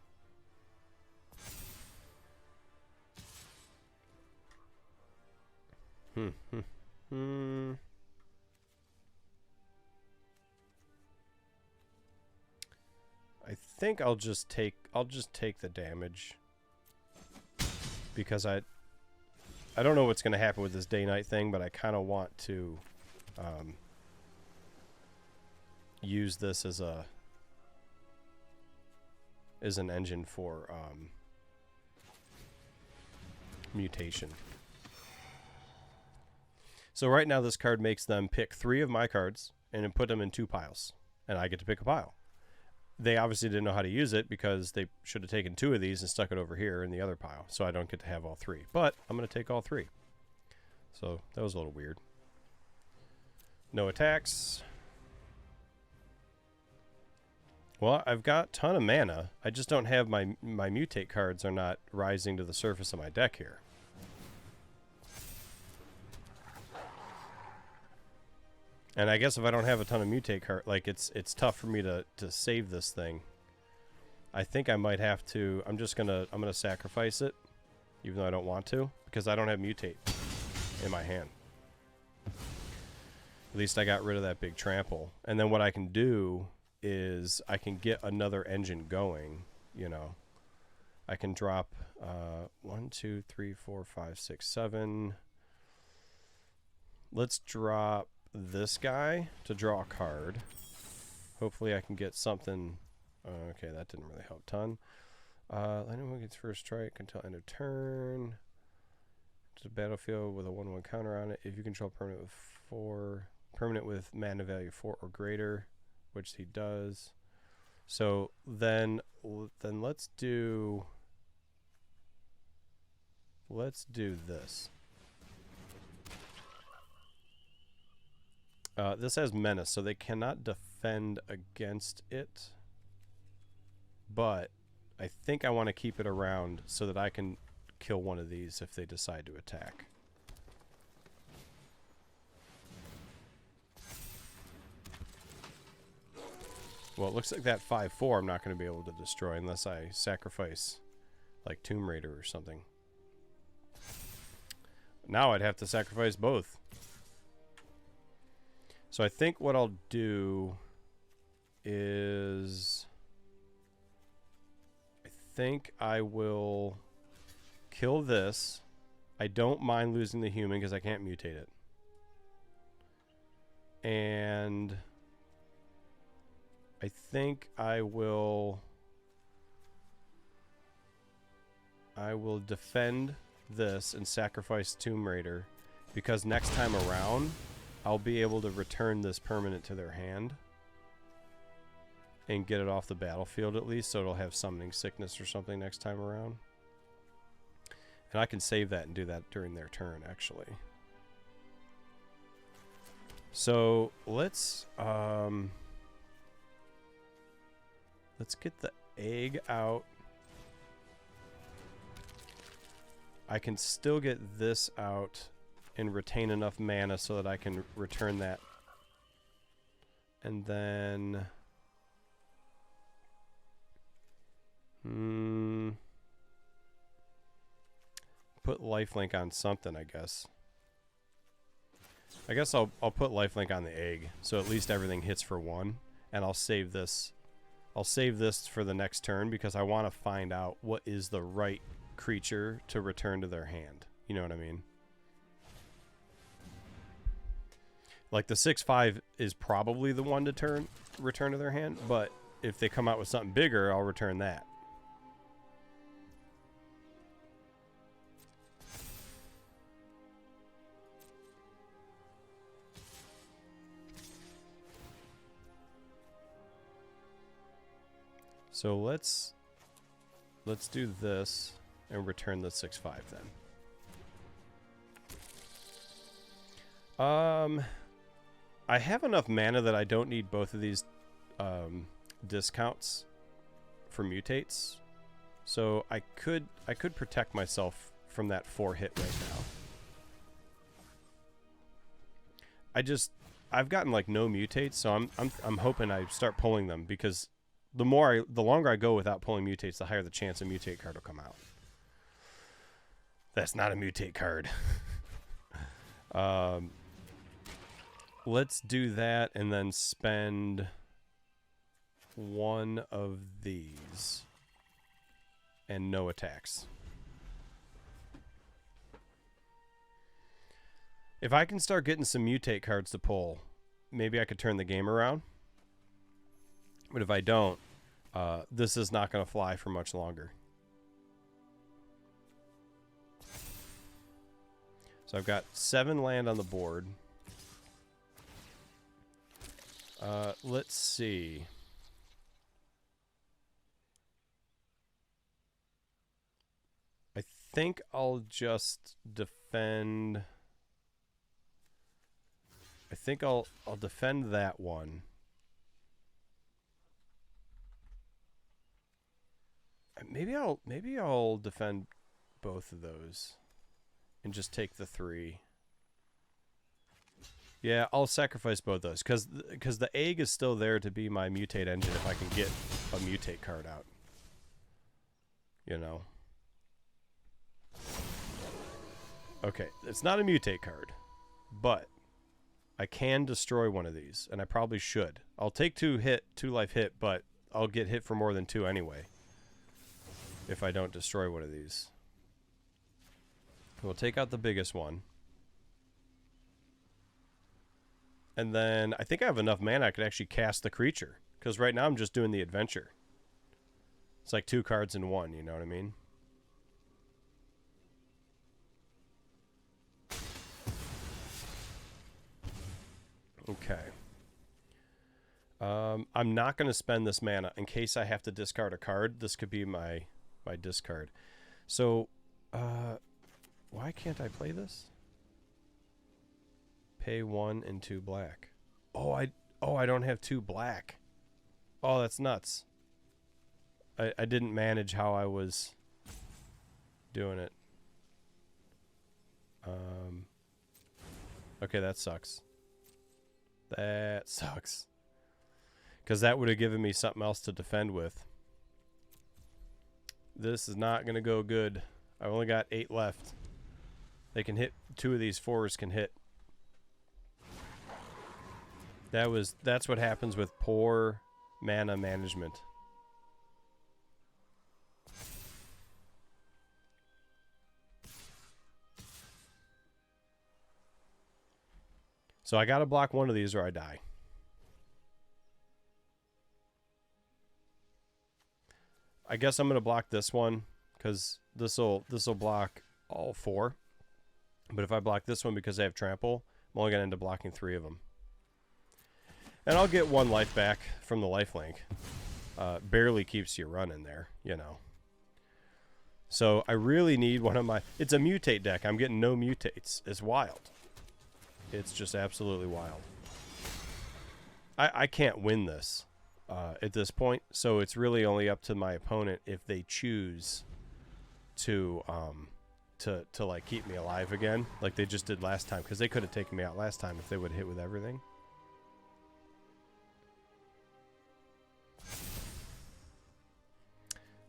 I think I'll just take the damage because I don't know what's going to happen with this day-night thing, but I kind of want to use this as an engine for mutation. So right now this card makes them pick 3 of my cards and then put them in 2 piles, and I get to pick a pile. They obviously didn't know how to use it because they should have taken 2 of these and stuck it over here in the other pile, so I don't get to have all 3. But I'm going to take all 3. So that was a little weird. No attacks. Well, I've got a ton of mana. I just don't have my mutate cards are not rising to the surface of my deck here. And I guess if I don't have a ton of mutate cards, like it's tough for me to save this thing. I think I might have to. I'm gonna sacrifice it, even though I don't want to, because I don't have mutate in my hand. At least I got rid of that big trample. And then what I can do is I can get another engine going. You know, I can drop 1, 2, 3, 4, 5, 6, 7. Let's drop this guy to draw a card. Hopefully I can get something. Okay, that didn't really help a ton. Anyone gets first strike until end of turn. It's a battlefield with a 1/1 counter on it. If you control permanent with mana value 4 or greater, which he does. So then let's do this. This has menace, so they cannot defend against it. But I think I want to keep it around so that I can kill one of these if they decide to attack. Well, it looks like that 5/4 I'm not going to be able to destroy unless I sacrifice like Tomb Raider or something. Now I'd have to sacrifice both. So I think what I'll do is I think I will kill this. I don't mind losing the human because I can't mutate it. And I think I will defend this and sacrifice Tomb Raider because next time around I'll be able to return this permanent to their hand and get it off the battlefield at least, so it'll have summoning sickness or something next time around. And I can save that and do that during their turn, actually. So let's get the egg out. I can still get this out and retain enough mana so that I can return that. And then put lifelink on something, I guess. I'll put lifelink on the egg, so at least everything hits for 1, and I'll save this. I'll save this for the next turn because I want to find out what is the right creature to return to their hand. You know what I mean? Like the 6/5 is probably the one to return to their hand, but if they come out with something bigger, I'll return that. So let's do this and return the 6/5 then. I have enough mana that I don't need both of these discounts for mutates, so I could protect myself from that 4 hit right now. I've gotten like no mutates, so I'm hoping I start pulling them because the longer I go without pulling mutates, the higher the chance a mutate card will come out. That's not a mutate card. Let's do that and then spend one of these and no attacks. If I can start getting some mutate cards to pull, maybe I could turn the game around. But if I don't, this is not going to fly for much longer. So I've got 7 land on the board. Let's see. I think I'll just defend. I think I'll defend that one. Maybe I'll defend both of those and just take the 3. Yeah, I'll sacrifice both those because the egg is still there to be my mutate engine if I can get a mutate card out. You know. Okay, it's not a mutate card, but I can destroy one of these, and I probably should. I'll take 2 life hit, but I'll get hit for more than 2 anyway if I don't destroy one of these. We'll take out the biggest one. And then I think I have enough mana I could actually cast the creature. Because right now I'm just doing the adventure. It's like 2 cards in 1, you know what I mean? Okay. I'm not going to spend this mana in case I have to discard a card. This could be my discard. So, why can't I play this? Pay 1 and 2 black. Oh, I don't have 2 black. Oh, that's nuts. I didn't manage how I was doing it. Okay, that sucks. That sucks. Because that would have given me something else to defend with. This is not going to go good. I've only got 8 left. They can hit. 2 of these 4s can hit. That's what happens with poor mana management. So I got to block one of these or I die. I guess I'm going to block this one because this'll block all 4. But if I block this one because I have trample, I'm only going to end up blocking 3 of them. And I'll get 1 life back from the lifelink. Barely keeps you running there, you know. So I really need one of my... It's a mutate deck. I'm getting no mutates. It's wild. It's just absolutely wild. I can't win this at this point. So it's really only up to my opponent if they choose to like keep me alive again, like they just did last time. Because they could have taken me out last time if they would have hit with everything.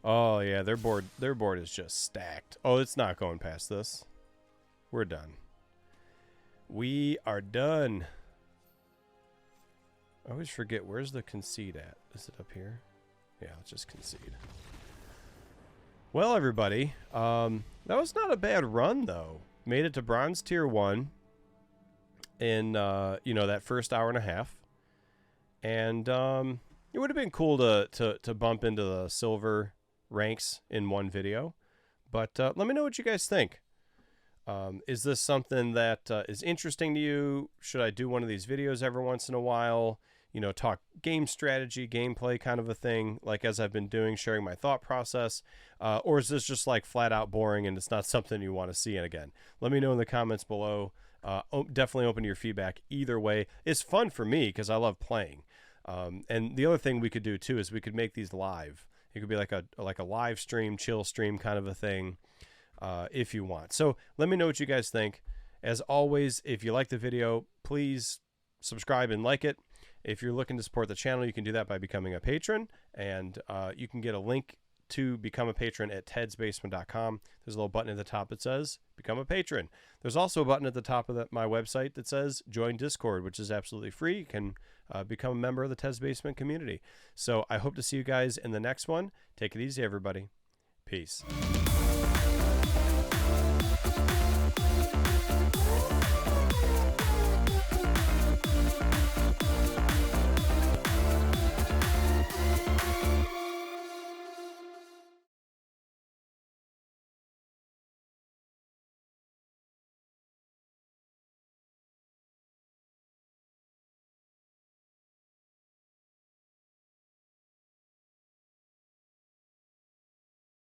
Oh yeah, their board is just stacked. Oh, it's not going past this. We're done. We are done. I always forget, where's the concede at? Is it up here? Yeah, let's just concede. Well, everybody, that was not a bad run though. Made it to bronze tier 1 in you know, that first hour and a half. And it would have been cool to bump into the silver ranks in one video, but let me know what you guys think. Is this something that is interesting to you? Should I do one of these videos every once in a while, you know, talk game strategy, gameplay kind of a thing, like as I've been doing, sharing my thought process, or is this just like flat out boring and it's not something you want to see again? Let me know in the comments below. Definitely open to your feedback either way. It's fun for me because I love playing. And the other thing we could do too is we could make these live. It could be like a live stream, chill stream kind of a thing, if you want. So let me know what you guys think. As always, if you like the video, please subscribe and like it. If you're looking to support the channel, you can do that by becoming a patron, and you can get a link to become a patron at tedsbasement.com. There's a little button at the top that says become a patron. There's also a button at the top of my website that says join Discord, which is absolutely free. You can become a member of the Ted's Basement community. So I hope to see you guys in the next one. Take it easy, everybody. Peace.